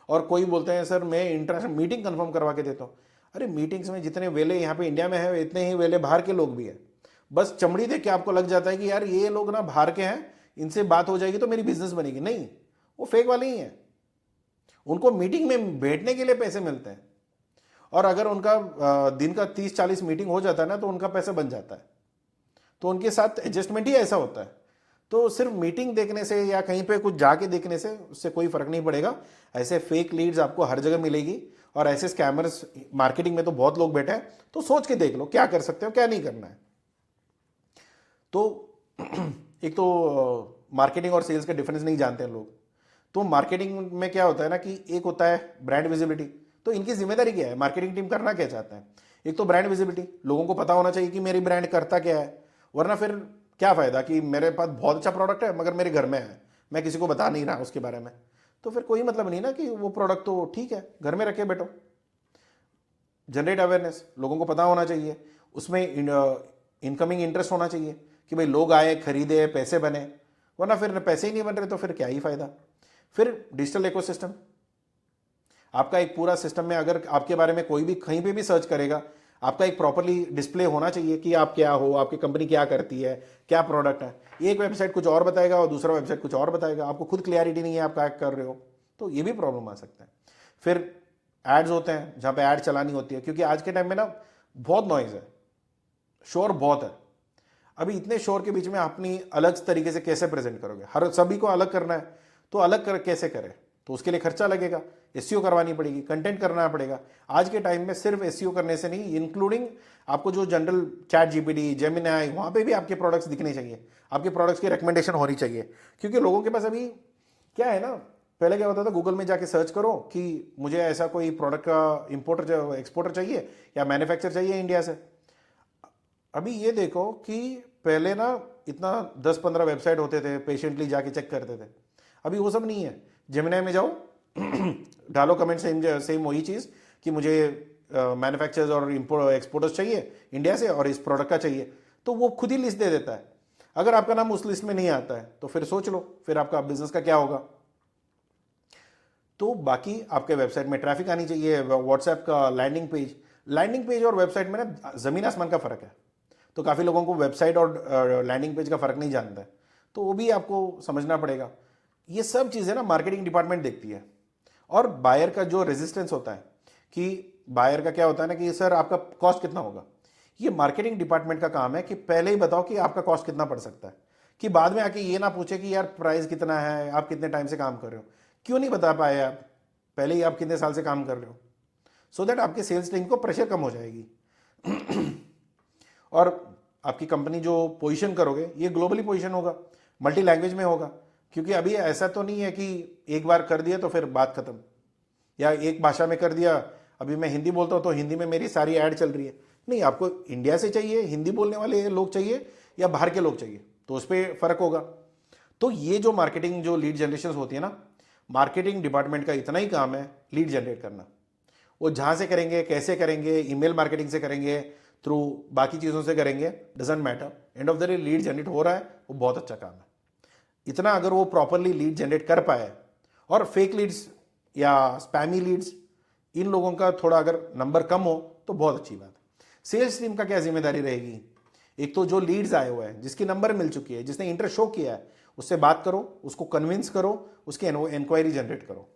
और कोई बोलते हैं सर मैं इंटरनेशनल मीटिंग कंफर्म करवा के देता हूँ। अरे मीटिंग्स में जितने वेले यहाँ पे इंडिया में है इतने ही वेले बाहर के लोग भी हैं। बस चमड़ी देख के आपको लग जाता है कि यार ये लोग ना बाहर के हैं, इनसे बात हो जाएगी तो मेरी बिजनेस बनेगी। नहीं, वो फेक वाले ही हैं। उनको मीटिंग में बैठने के लिए पैसे मिलते हैं, और अगर उनका दिन का 30-40 मीटिंग हो जाता है ना तो उनका पैसा बन जाता है। तो उनके साथ एडजस्टमेंट ही ऐसा होता है। तो सिर्फ मीटिंग देखने से या कहीं पे कुछ जाके देखने से उससे कोई फर्क नहीं पड़ेगा। ऐसे फेक लीड्स आपको हर जगह मिलेगी, और ऐसे स्कैमर्स मार्केटिंग में तो बहुत लोग बैठे हैं। तो सोच के देख लो क्या कर सकते हो, क्या नहीं करना है। तो एक तो मार्केटिंग और सेल्स का डिफरेंस नहीं जानते हैं लोग। तो मार्केटिंग में क्या होता है ना कि एक होता है ब्रांड विजिबिलिटी। तो इनकी जिम्मेदारी क्या है, मार्केटिंग टीम करना क्या चाहता है? एक तो ब्रांड विजिबिलिटी, लोगों को पता होना चाहिए कि मेरी ब्रांड करता क्या है। वरना फिर क्या फायदा कि मेरे पास बहुत अच्छा प्रोडक्ट है मगर मेरे घर में है, मैं किसी को बता नहीं रहा उसके बारे में, तो फिर कोई मतलब नहीं ना कि वो प्रोडक्ट तो ठीक है घर में रखे बैठो। जनरेट अवेयरनेस, लोगों को पता होना चाहिए, उसमें इनकमिंग इंटरेस्ट होना चाहिए कि भाई लोग आए, खरीदे, पैसे बने। वरना फिर पैसे ही नहीं बन रहे तो फिर क्या ही फायदा। फिर डिजिटल इकोसिस्टम, आपका एक पूरा सिस्टम में अगर आपके बारे में कोई भी कहीं पे भी सर्च करेगा, आपका एक प्रॉपर्ली डिस्प्ले होना चाहिए कि आप क्या हो, आपकी कंपनी क्या करती है, क्या प्रोडक्ट है। एक वेबसाइट कुछ और बताएगा और दूसरा वेबसाइट कुछ और बताएगा, आपको खुद क्लियरिटी नहीं है आप क्या कर रहे हो, तो ये भी प्रॉब्लम आ सकता है। फिर एड्स होते हैं जहाँ पे ऐड चलानी होती है, क्योंकि आज के टाइम में ना बहुत नॉइज है, शोर बहुत है। अभी इतने शोर के बीच में अपनी अलग तरीके से कैसे प्रेजेंट करोगे? हर सभी को अलग करना है, तो अलग कर कैसे करें? तो उसके लिए खर्चा लगेगा, एसईओ करवानी पड़ेगी, कंटेंट करना पड़ेगा। आज के टाइम में सिर्फ एसईओ करने से नहीं, इंक्लूडिंग आपको जो जनरल चैट जीपीटी, जेमिनी, वहाँ पे भी आपके प्रोडक्ट्स दिखने चाहिए, आपके प्रोडक्ट्स की रिकमेंडेशन होनी चाहिए। क्योंकि लोगों के पास अभी क्या है ना, पहले क्या होता था, गूगल में जाके सर्च करो कि मुझे ऐसा कोई प्रोडक्ट का इंपोर्टर एक्सपोर्टर चाहिए या मैन्युफैक्चर चाहिए इंडिया से। अभी ये देखो कि पहले ना इतना 10-15 वेबसाइट होते थे, पेशेंटली जाके चेक करते थे। अभी वो सब नहीं है। जेमिनी में जाओ डालो कमेंट, सेम वही चीज़ कि मुझे मैन्युफैक्चरर्स और एक्सपोर्टर्स चाहिए इंडिया से और इस प्रोडक्ट का चाहिए, तो वो खुद ही लिस्ट दे देता है। अगर आपका नाम उस लिस्ट में नहीं आता है तो फिर सोच लो फिर आपका बिजनेस का क्या होगा। तो बाकी आपके वेबसाइट में ट्रैफिक आनी चाहिए, व्हाट्सएप का लैंडिंग पेज और वेबसाइट में ना ज़मीन आसमान का फ़र्क है। तो काफ़ी लोगों को वेबसाइट और लैंडिंग पेज का फ़र्क नहीं जानता है, तो वो भी आपको समझना पड़ेगा। ये सब चीज़ें ना मार्केटिंग डिपार्टमेंट देखती है। और बायर का जो रेजिस्टेंस होता है कि बायर का क्या होता है ना कि सर आपका कॉस्ट कितना होगा, ये मार्केटिंग डिपार्टमेंट का काम है कि पहले ही बताओ कि आपका कॉस्ट कितना पड़ सकता है, कि बाद में आके ये ना पूछे कि यार प्राइस कितना है, आप कितने टाइम से काम कर रहे हो। क्यों नहीं बता पाए आप पहले ही, आप कितने साल से काम कर रहे हो, सो दैट आपके सेल्स टीम को प्रेशर कम हो जाएगी। और आपकी कंपनी जो पोजीशन करोगे ये ग्लोबली पोजीशन होगा, मल्टी लैंग्वेज में होगा। क्योंकि अभी ऐसा तो नहीं है कि एक बार कर दिया तो फिर बात खत्म, या एक भाषा में कर दिया, अभी मैं हिंदी बोलता हूँ तो हिंदी में मेरी सारी ऐड चल रही है। नहीं, आपको इंडिया से चाहिए, हिंदी बोलने वाले लोग चाहिए या बाहर के लोग चाहिए, तो उस पर फर्क होगा। तो ये जो मार्केटिंग, जो लीड जनरेशन होती है ना, मार्केटिंग डिपार्टमेंट का इतना ही काम है लीड जनरेट करना। वो जहाँ से करेंगे, कैसे करेंगे, ईमेल मार्केटिंग से करेंगे, थ्रू बाकी चीज़ों से करेंगे, doesn't matter, and of the day lead generate हो रहा है, वो बहुत अच्छा काम है। इतना अगर वो प्रॉपरली लीड जनरेट कर पाए, और फेक लीड्स या स्पैमी लीड्स, इन लोगों का थोड़ा अगर नंबर कम हो तो बहुत अच्छी बात है। सेल्स टीम का क्या जिम्मेदारी रहेगी? एक तो जो लीड्स आए हुए हैं, जिसकी नंबर मिल चुकी है, जिसने इंटरेस्ट शो किया है, उससे बात करो, उसको कन्विंस करो, उसकी इंक्वायरी जनरेट करो।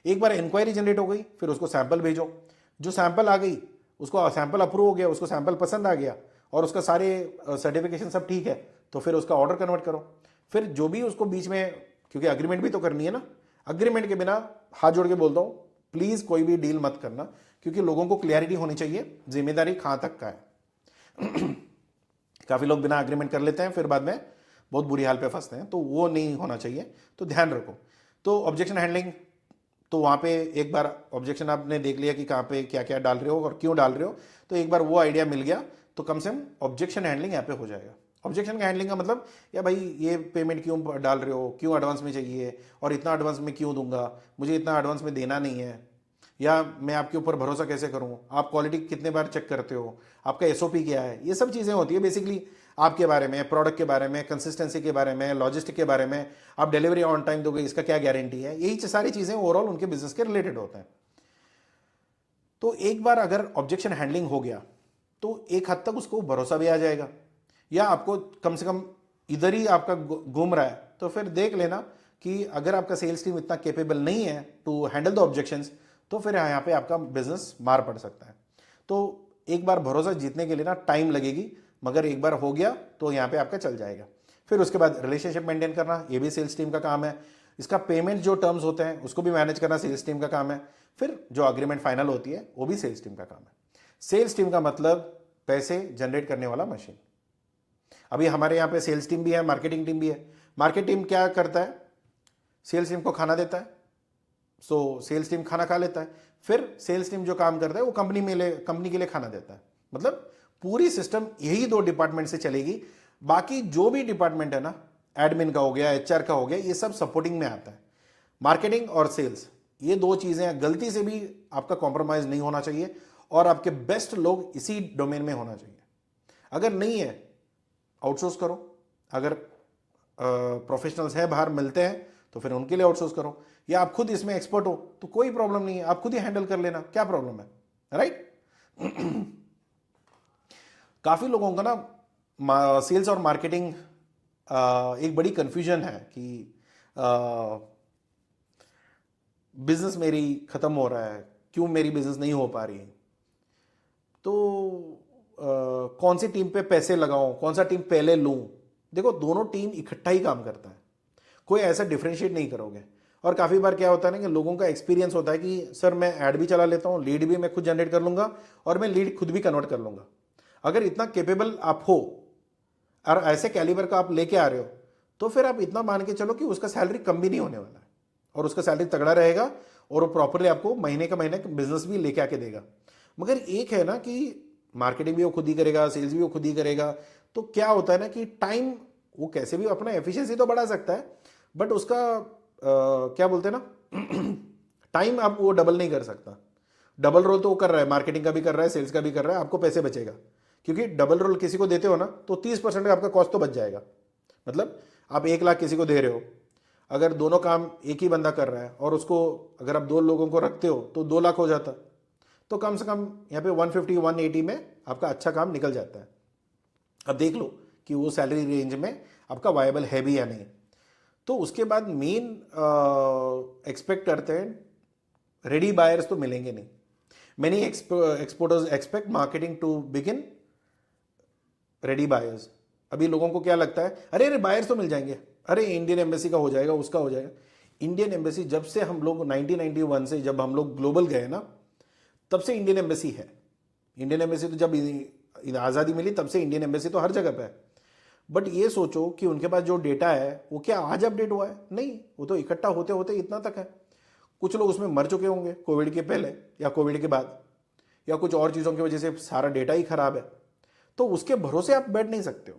एक बार इंक्वायरी जनरेट हो गई, फिर उसको सैंपल भेजो। जो सैंपल आ गई, उसको सैंपल अप्रूव हो गया, उसको सैंपल पसंद आ गया और उसका सारे सर्टिफिकेशन सब ठीक है, तो फिर उसका ऑर्डर कन्वर्ट करो। फिर जो भी उसको बीच में, क्योंकि अग्रीमेंट भी तो करनी है ना, अग्रीमेंट के बिना हाथ जोड़ के बोलता हूँ, प्लीज कोई भी डील मत करना, क्योंकि लोगों को क्लियरिटी होनी चाहिए जिम्मेदारी कहां तक का है। काफी लोग बिना अग्रीमेंट कर लेते हैं, फिर बाद में बहुत बुरी हाल पे फंसते हैं, तो वो नहीं होना चाहिए, तो ध्यान रखो। तो ऑब्जेक्शन हैंडलिंग, तो वहाँ पे एक बार ऑब्जेक्शन आपने देख लिया कि कहाँ पे क्या क्या डाल रहे हो और क्यों डाल रहे हो, तो एक बार वो आइडिया मिल गया, तो कम से कम ऑब्जेक्शन हैंडलिंग यहाँ पे हो जाएगा। ऑब्जेक्शन हैंडलिंग का मतलब, या भाई ये पेमेंट क्यों डाल रहे हो, क्यों एडवांस में चाहिए, और इतना एडवांस में क्यों दूंगा, मुझे इतना एडवांस में देना नहीं है, या मैं आपके ऊपर भरोसा कैसे करूं, आप क्वालिटी कितने बार चेक करते हो, आपका एसओपी क्या है, ये सब चीज़ें होती है बेसिकली आपके बारे में, प्रोडक्ट के बारे में, कंसिस्टेंसी के बारे में, लॉजिस्टिक के बारे में, आप डिलीवरी ऑन टाइम दोगे, इसका क्या गारंटी है, यही सारी चीज़ें ओवरऑल उनके बिजनेस के रिलेटेड होते हैं। तो एक बार अगर ऑब्जेक्शन हैंडलिंग हो गया, तो एक हद तक उसको भरोसा भी आ जाएगा, या आपको कम से कम इधर ही आपका घूम रहा है, तो फिर देख लेना कि अगर आपका सेल्स टीम इतना केपेबल नहीं है टू हैंडल द ऑब्जेक्शंस, तो फिर यहाँ पे आपका बिजनेस मार पड़ सकता है। तो एक बार भरोसा जीतने के लिए ना टाइम लगेगी, मगर एक बार हो गया तो यहाँ पे आपका चल जाएगा। फिर उसके बाद रिलेशनशिप मेंटेन करना, ये भी सेल्स टीम का काम है। इसका पेमेंट जो टर्म्स होते हैं उसको भी मैनेज करना सेल्स टीम का काम है। फिर जो अग्रीमेंट फाइनल होती है वो भी सेल्स टीम का काम है। सेल्स टीम का मतलब पैसे जनरेट करने वाला मशीन। अभी हमारे यहाँ पे सेल्स टीम भी है, मार्केटिंग टीम भी है। मार्केट टीम क्या करता है, सेल्स टीम को खाना देता है, सो सेल्स टीम खाना खा लेता है, फिर सेल्स टीम जो काम करता है वो कंपनी के लिए खाना देता है। मतलब पूरी सिस्टम यही दो डिपार्टमेंट से चलेगी। बाकी जो भी डिपार्टमेंट है ना, एडमिन का हो गया, एचआर का हो गया, ये सब सपोर्टिंग में आता है। मार्केटिंग और सेल्स, ये दो चीजें गलती से भी आपका कॉम्प्रोमाइज नहीं होना चाहिए, और आपके बेस्ट लोग इसी डोमेन में होना चाहिए। अगर नहीं है, आउटसोर्स करो। अगर प्रोफेशनल्स है बाहर मिलते हैं तो फिर उनके लिए आउटसोर्स करो, या आप खुद इसमें एक्सपर्ट हो तो कोई प्रॉब्लम नहीं है, आप खुद ही हैंडल कर लेना, क्या प्रॉब्लम है, राइट? काफी लोगों का ना सेल्स और मार्केटिंग एक बड़ी कंफ्यूजन है कि बिजनेस मेरी खत्म हो रहा है, क्यों मेरी बिजनेस नहीं हो पा रही, तो कौन सी टीम पे पैसे लगाऊं, कौन सा टीम पहले लूं। देखो, दोनों टीम इकट्ठा ही काम करता है, कोई ऐसा डिफरेंशिएट नहीं करोगे। और काफी बार क्या होता है ना कि लोगों का एक्सपीरियंस होता है कि सर मैं ऐड भी चला लेता हूं, लीड भी मैं खुद जनरेट कर लूंगा, और मैं लीड खुद भी कन्वर्ट कर लूंगा। अगर इतना केपेबल आप हो और ऐसे कैलिबर का आप लेके आ रहे हो, तो फिर आप इतना मान के चलो कि उसका सैलरी कम भी नहीं होने वाला है, और उसका सैलरी तगड़ा रहेगा, और वो प्रॉपरली आपको महीने का महीने बिजनेस भी लेके आके देगा। मगर एक है ना कि मार्केटिंग भी वो खुद ही करेगा, सेल्स भी वो खुद ही करेगा, तो क्या होता है ना कि टाइम वो कैसे भी अपना एफिशिएंसी तो बढ़ा सकता है, बट उसका क्या बोलते हैं ना, टाइम आप वो डबल नहीं कर सकता। डबल रोल तो वो कर रहा है, मार्केटिंग का भी कर रहा है, सेल्स का भी कर रहा है, आपको पैसे बचेगा, क्योंकि डबल रोल किसी को देते हो ना तो 30% का आपका कॉस्ट तो बच जाएगा। मतलब आप 1 लाख किसी को दे रहे हो, अगर दोनों काम एक ही बंदा कर रहा है, और उसको अगर आप 2 लोगों को रखते हो तो 2 लाख हो जाता, तो कम से कम यहाँ पे 150-180 में आपका अच्छा काम निकल जाता है। अब देख लो कि वो सैलरी रेंज में आपका वायबल है भी या नहीं। तो उसके बाद मेन एक्सपेक्ट करते हैं रेडी बायर्स तो मिलेंगे नहीं। Many exporters expect marketing to begin ready buyers. अभी लोगों को क्या लगता है, अरे अरे बायर्स तो मिल जाएंगे, अरे इंडियन एम्बेसी का हो जाएगा, उसका हो जाएगा। इंडियन एम्बेसी जब से हम लोग 1991 से जब हम लोग ग्लोबल गए ना, तब से इंडियन एम्बेसी है। इंडियन एम्बेसी तो जब आज़ादी मिली तब से इंडियन एम्बेसी तो हर जगह पे है। बट ये सोचो कि उनके पास जो डेटा है वो क्या आज अपडेट हुआ है? नहीं, वो तो इकट्ठा होते होते इतना तक है। कुछ लोग उसमें मर चुके होंगे कोविड के पहले या कोविड के बाद, या कुछ और चीज़ों की वजह से सारा डेटा ही खराब है, तो उसके भरोसे आप बैठ नहीं सकते हो।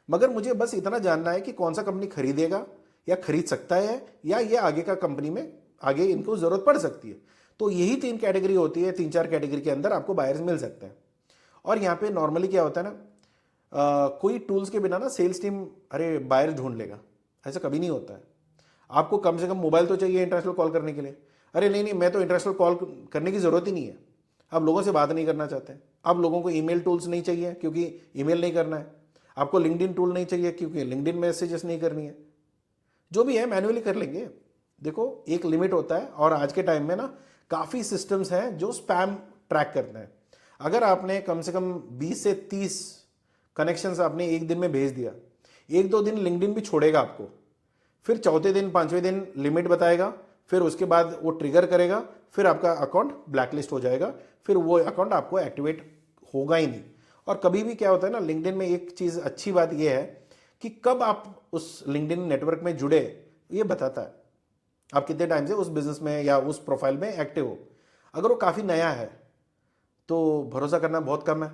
मगर मुझे बस इतना जानना है कि कौन सा कंपनी खरीदेगा या खरीद सकता है, या ये आगे का कंपनी में आगे इनको ज़रूरत पड़ सकती है। तो यही 3 कैटेगरी होती है, 3-4 कैटेगरी के अंदर आपको बायर्स मिल सकते हैं। और यहाँ पे नॉर्मली क्या होता है ना, कोई टूल्स के बिना ना सेल्स टीम अरे बायर ढूंढ लेगा, ऐसा कभी नहीं होता है। आपको कम से कम मोबाइल तो चाहिए इंटरनेशनल कॉल करने के लिए। अरे नहीं नहीं, मैं तो इंटरनेशनल कॉल करने की ज़रूरत ही नहीं है। आप लोगों से बात नहीं करना चाहते हैं, आप लोगों को ईमेल टूल्स नहीं चाहिए क्योंकि ईमेल नहीं करना है, आपको लिंक्डइन टूल नहीं चाहिए क्योंकि लिंक्डइन मैसेजेस नहीं करनी है। जो भी है मैन्युअली कर लेंगे। देखो एक लिमिट होता है, और आज के टाइम में ना काफ़ी सिस्टम्स हैं जो स्पैम ट्रैक करते हैं। अगर आपने कम से कम 20 से 30 कनेक्शंस आपने एक दिन में भेज दिया, 1-2 दिन लिंक्डइन भी छोड़ेगा आपको, फिर चौथे दिन 5वें दिन लिमिट बताएगा, फिर उसके बाद वो ट्रिगर करेगा, फिर आपका अकाउंट ब्लैकलिस्ट हो जाएगा, फिर वो अकाउंट आपको एक्टिवेट होगा ही नहीं। और कभी भी क्या होता है ना, लिंक्डइन में एक चीज़ अच्छी बात यह है कि कब आप उस लिंक्डइन नेटवर्क में जुड़े ये बताता है, आप कितने टाइम से उस बिजनेस में या उस प्रोफाइल में एक्टिव हो। अगर वो काफ़ी नया है तो भरोसा करना बहुत कम है,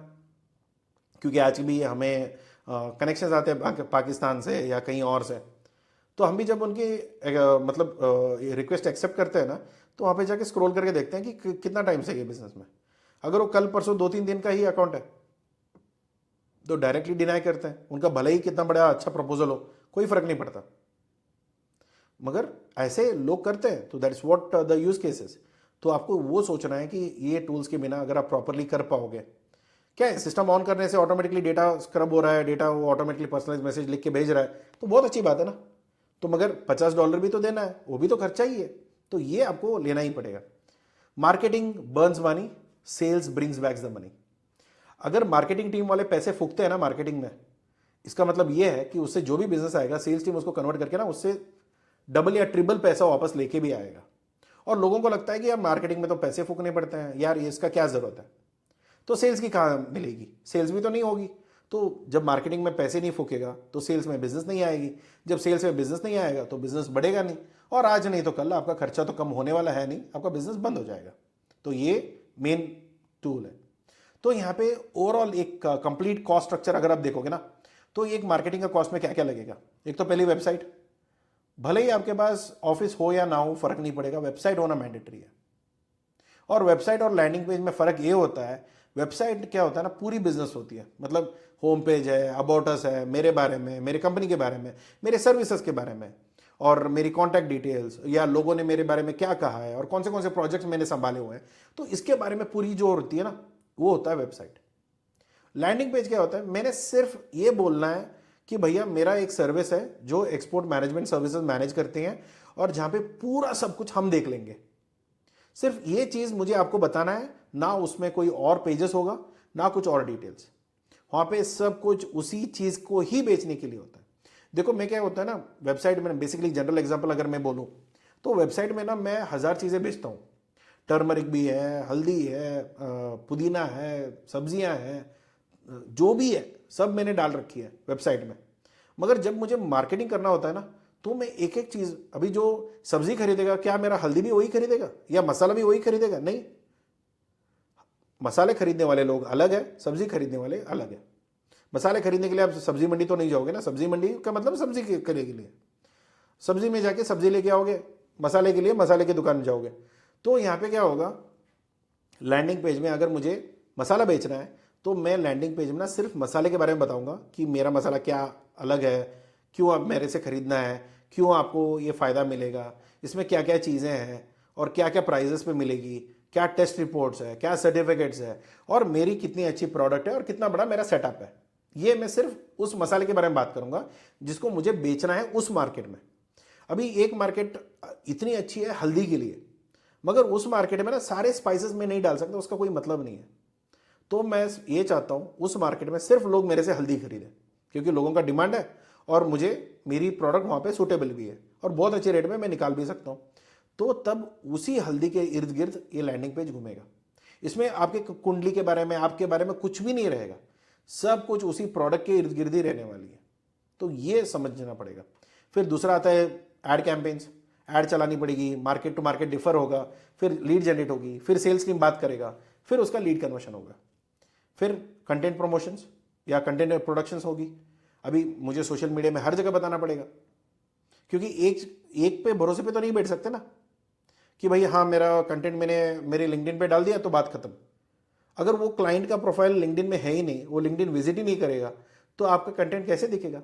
क्योंकि आज भी हमें कनेक्शंस आते हैं पाकिस्तान से या कहीं और से, तो हम भी जब उनकी मतलब रिक्वेस्ट एक्सेप्ट करते हैं ना, तो वहाँ पे जाके स्क्रॉल करके देखते हैं कि कितना टाइम से ये बिजनेस में। अगर वो कल परसों 2-3 दिन का ही अकाउंट है तो डायरेक्टली डिनाई करते हैं, उनका भले ही कितना बड़ा अच्छा प्रपोजल हो, कोई फर्क नहीं पड़ता। मगर ऐसे लोग करते हैं, तो that's what the use cases. तो आपको वो सोचना है कि ये टूल्स के बिना अगर आप प्रॉपरली कर पाओगे, क्या है सिस्टम ऑन करने से ऑटोमेटिकली डेटा स्क्रब हो रहा है, डेटा वो ऑटोमेटिकली पर्सनलाइज मैसेज लिख के भेज रहा है, तो बहुत अच्छी बात है ना। तो मगर $50 भी तो देना है, वो भी तो खर्चा ही है, तो ये आपको लेना ही पड़ेगा। Marketing burns money, sales brings back the money. अगर मार्केटिंग टीम वाले पैसे फूकते हैं ना मार्केटिंग में, इसका मतलब ये है कि उससे जो भी बिजनेस आएगा सेल्स टीम उसको कन्वर्ट करके ना उससे डबल या ट्रिपल पैसा वापस लेके भी आएगा। और लोगों को लगता है कि यार मार्केटिंग में तो पैसे फूकने पड़ते हैं, यार ये इसका क्या जरूरत है, तो सेल्स की कहाँ मिलेगी, सेल्स भी तो नहीं होगी। तो जब मार्केटिंग में पैसे नहीं फूकेगा तो सेल्स में बिजनेस नहीं आएगी, जब सेल्स में बिजनेस नहीं आएगा तो बिजनेस बढ़ेगा नहीं, और आज नहीं तो कल आपका खर्चा तो कम होने वाला है नहीं, आपका बिजनेस बंद हो जाएगा। तो ये मेन टूल है। तो यहाँ पे ओवरऑल एक कंप्लीट कॉस्ट स्ट्रक्चर अगर आप देखोगे ना, तो एक मार्केटिंग का कॉस्ट में क्या क्या लगेगा। एक तो पहली वेबसाइट, भले ही आपके पास ऑफिस हो या ना हो फर्क नहीं पड़ेगा, वेबसाइट होना मैंडेटरी है। और वेबसाइट और लैंडिंग पेज में फर्क ये होता है, वेबसाइट क्या होता है ना, पूरी बिजनेस होती है, मतलब होम पेज है, अबाउट अस है, मेरे बारे में, मेरे कंपनी के बारे में, मेरे सर्विसेज के बारे में, और मेरी कॉन्टैक्ट डिटेल्स, या लोगों ने मेरे बारे में क्या कहा है और कौन से प्रोजेक्ट्स मैंने संभाले हुए हैं, तो इसके बारे में पूरी जो होती है ना, वो होता है वेबसाइट। लैंडिंग पेज क्या होता है, मैंने सिर्फ ये बोलना है कि भैया मेरा एक सर्विस है जो एक्सपोर्ट मैनेजमेंट सर्विसेज मैनेज करती हैं, और जहां पे पूरा सब कुछ हम देख लेंगे। सिर्फ ये चीज मुझे आपको बताना है, ना उसमें कोई और पेजेस होगा ना कुछ और डिटेल्स, वहां पे सब कुछ उसी चीज को ही बेचने के लिए होता है। देखो मैं क्या होता है ना, वेबसाइट में बेसिकली जनरल एग्जांपल अगर मैं बोलूं, तो वेबसाइट में ना मैं 1000 चीजें बेचता हूं। टर्मरिक भी है, हल्दी है, पुदीना है, सब्जियां हैं, जो भी है सब मैंने डाल रखी है वेबसाइट में। मगर जब मुझे मार्केटिंग करना होता है ना, तो मैं एक एक चीज, अभी जो सब्जी खरीदेगा क्या मेरा हल्दी भी वही खरीदेगा या मसाला भी वही खरीदेगा? नहीं, मसाले खरीदने वाले लोग अलग है, सब्जी खरीदने वाले अलग है। मसाले खरीदने के लिए आप सब्जी मंडी तो नहीं जाओगे ना, सब्जी मंडी का मतलब सब्जी के लिए, सब्जी में जाके सब्जी लेके आओगे, मसाले के लिए मसाले की दुकान में जाओगे। तो यहाँ पे क्या होगा, लैंडिंग पेज में अगर मुझे मसाला बेचना है तो मैं लैंडिंग पेज में ना सिर्फ मसाले के बारे में बताऊंगा कि मेरा मसाला क्या अलग है, क्यों आप मेरे से खरीदना है, क्यों आपको ये फ़ायदा मिलेगा, इसमें क्या क्या चीज़ें हैं और क्या क्या प्राइजेस पे मिलेगी, क्या टेस्ट रिपोर्ट्स है, क्या सर्टिफिकेट्स है, और मेरी कितनी अच्छी प्रोडक्ट है और कितना बड़ा मेरा सेटअप है। ये मैं सिर्फ उस मसाले के बारे में बात करूंगा जिसको मुझे बेचना है उस मार्केट में। अभी एक मार्केट इतनी अच्छी है हल्दी के लिए, मगर उस मार्केट में ना सारे स्पाइसेस में नहीं डाल सकता, उसका कोई मतलब नहीं है। तो मैं ये चाहता हूं उस मार्केट में सिर्फ लोग मेरे से हल्दी खरीदें, क्योंकि लोगों का डिमांड है और मुझे मेरी प्रोडक्ट वहां पे सूटेबल भी है और बहुत अच्छे रेट में मैं निकाल भी सकता हूं। तो तब उसी हल्दी के इर्द गिर्द ये लैंडिंग पेज घूमेगा। इसमें आपके कुंडली के बारे में, आपके बारे में कुछ भी नहीं रहेगा, सब कुछ उसी प्रोडक्ट के इर्द गिर्द ही रहने वाली है। तो ये समझना पड़ेगा। फिर दूसरा आता है एड कैंपेन्स। ऐड चलानी पड़ेगी, मार्केट टू मार्केट डिफर होगा, फिर लीड जनरेट होगी, फिर सेल्स टीम बात करेगा, फिर उसका लीड कन्वर्शन होगा, फिर कंटेंट प्रमोशंस या कंटेंट प्रोडक्शंस होगी। अभी मुझे सोशल मीडिया में हर जगह बताना पड़ेगा, क्योंकि एक पे भरोसे पे तो नहीं बैठ सकते ना कि भाई हाँ मेरा कंटेंट मैंने मेरे लिंक्डइन पे डाल दिया तो बात खत्म। अगर वो क्लाइंट का प्रोफाइल लिंक्डइन में है ही नहीं, वो लिंक्डइन विजिट ही नहीं करेगा, तो आपका कंटेंट कैसे दिखेगा?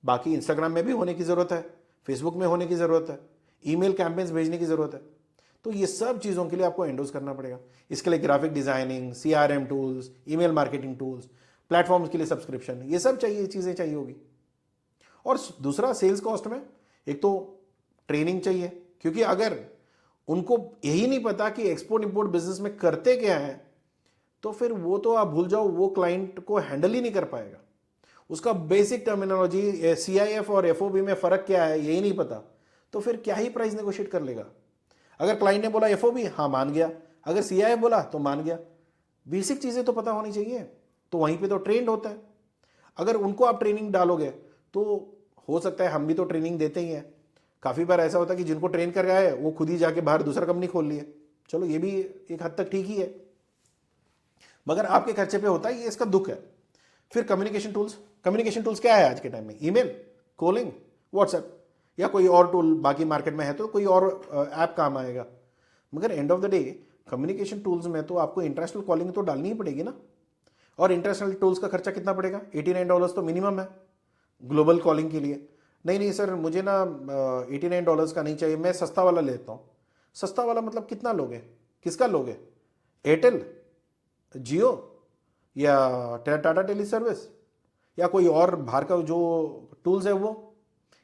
बाकी इंस्टाग्राम में भी होने की ज़रूरत है, फेसबुक में होने की ज़रूरत है, ईमेल कैंपेन्स भेजने की ज़रूरत है। तो ये सब चीज़ों के लिए आपको एंडोर्स करना पड़ेगा। इसके लिए graphic designing, CRM tools, email marketing tools, platforms के लिए सब्सक्रिप्शन, ये सब चाहिए, चीज़ें चाहिए होगी। और दूसरा सेल्स कॉस्ट में एक तो ट्रेनिंग चाहिए, क्योंकि अगर उनको यही नहीं पता कि एक्सपोर्ट इंपोर्ट बिजनेस में करते क्या है, तो फिर वो तो आप भूल जाओ, वो क्लाइंट को हैंडल ही नहीं कर पाएगा। उसका बेसिक टर्मिनोलॉजी सीआईएफ और एफओबी में फर्क क्या है यही नहीं पता, तो फिर क्या ही प्राइस नेगोशिएट कर लेगा। अगर क्लाइंट ने बोला एफओबी, हाँ मान गया, अगर सीआईएफ बोला तो मान गया। बेसिक चीजें तो पता होनी चाहिए, तो वहीं पे तो ट्रेंड होता है। अगर उनको आप ट्रेनिंग डालोगे तो हो सकता है, हम भी तो ट्रेनिंग देते ही हैं, काफी बार ऐसा होता है कि जिनको ट्रेन कर गया है वो खुद ही जाके बाहर दूसरा कंपनी खोल लिए। चलो ये भी एक हद तक ठीक ही है, मगर आपके खर्चे पे होता है, ये इसका दुख है। फिर कम्युनिकेशन टूल्स क्या है आज के टाइम में? ईमेल, कॉलिंग, व्हाट्सएप या कोई और टूल बाकी मार्केट में है तो कोई और ऐप काम आएगा। मगर and of the day communication tools में तो आपको इंटरनेशनल कॉलिंग तो डालनी ही पड़ेगी ना। और इंटरनेशनल टूल्स का खर्चा कितना पड़ेगा? $89 तो मिनिमम है ग्लोबल कॉलिंग के लिए। नहीं सर मुझे ना $89 का नहीं चाहिए, मैं सस्ता वाला लेता हूँ। सस्ता वाला मतलब कितना लोगे, किसका लोगे? एयरटेल, जियो या टाटा टेली सर्विस या कोई और बाहर का जो टूल्स है वो?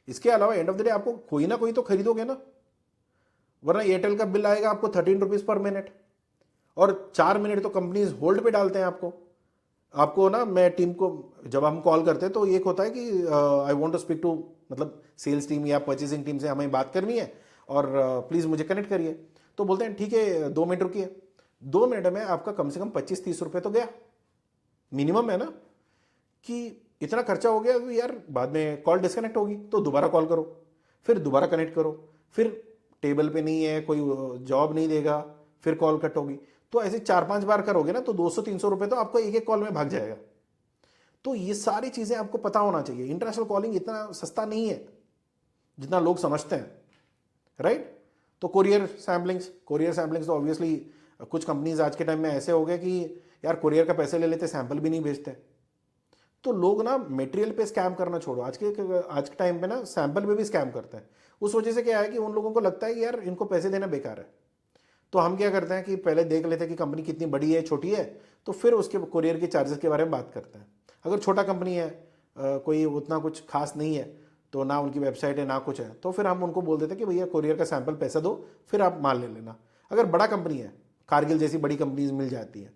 इसके अलावा एंड ऑफ द डे आपको कोई ना कोई तो खरीदोगे ना, वरना एयरटेल का बिल आएगा आपको ₹13 पर मिनट, और 4 मिनट तो कंपनीज होल्ड पे डालते हैं आपको ना। मैं टीम को जब हम कॉल करते हैं तो एक होता है कि I want to speak to, मतलब सेल्स टीम या परचेसिंग टीम से हमें बात करनी है और प्लीज़ मुझे कनेक्ट करिए। तो बोलते हैं ठीक है 2 मिनट रुकिए। 2 मिनट में आपका कम से कम 25-30 रुपये तो गया, मिनिमम है ना। कि इतना खर्चा हो गया तो यार बाद में कॉल डिस्कनेक्ट होगी तो दोबारा कॉल करो, फिर दोबारा कनेक्ट करो, फिर टेबल पे नहीं है, कोई जॉब नहीं देगा, फिर कॉल कट होगी। तो ऐसे 4-5 बार करोगे ना तो 200-300 रुपये तो आपको एक एक कॉल में भाग जाएगा। तो ये सारी चीज़ें आपको पता होना चाहिए। इंटरनेशनल कॉलिंग इतना सस्ता नहीं है जितना लोग समझते हैं, राइट। तो कोरियर सैम्पलिंग्स तो ऑब्वियसली कुछ कंपनीज आज के टाइम में ऐसे हो गए कि यार कोरियर का पैसे ले लेते, सैंपल भी नहीं भेजते। तो लोग ना मटेरियल पे स्कैम करना छोड़ो, आज के टाइम पे ना सैंपल पे भी स्कैम करते हैं। उस वजह से क्या है कि उन लोगों को लगता है कि यार इनको पैसे देना बेकार है। तो हम क्या करते हैं कि पहले देख लेते हैं कि कंपनी कितनी बड़ी है छोटी है, तो फिर उसके कोरियर के चार्जेस के बारे में बात करते हैं। अगर छोटा कंपनी है, कोई उतना कुछ खास नहीं है, तो ना उनकी वेबसाइट है ना कुछ है, तो फिर हम उनको बोल देते हैं कि भैया कोरियर का सैंपल पैसा दो, फिर आप माल ले लेना। अगर बड़ा कंपनी है, कारगिल जैसी बड़ी कंपनीज मिल जाती है,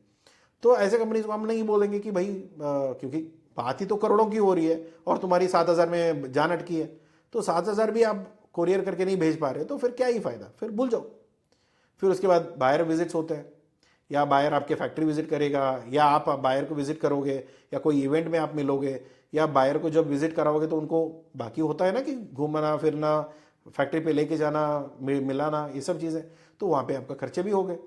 तो ऐसे कंपनीज को हम नहीं बोलेंगे कि भाई क्योंकि बात ही तो करोड़ों की हो रही है और तुम्हारी 7,000 में जान अटकी है, तो 7,000 भी आप कोरियर करके नहीं भेज पा रहे, तो फिर क्या ही फायदा, फिर भूल जाओ। फिर उसके बाद बायर विजिट्स होते हैं, या बायर आपके फैक्ट्री विजिट करेगा, या आप बायर को विजिट करोगे, या कोई इवेंट में आप मिलोगे, या बायर को जब विजिट कराओगे तो उनको बाकी होता है ना कि घूमना फिरना, फैक्ट्री पे लेके जाना, मिलाना, ये सब चीज़ें, तो वहाँ पे आपका खर्चे भी हो गए।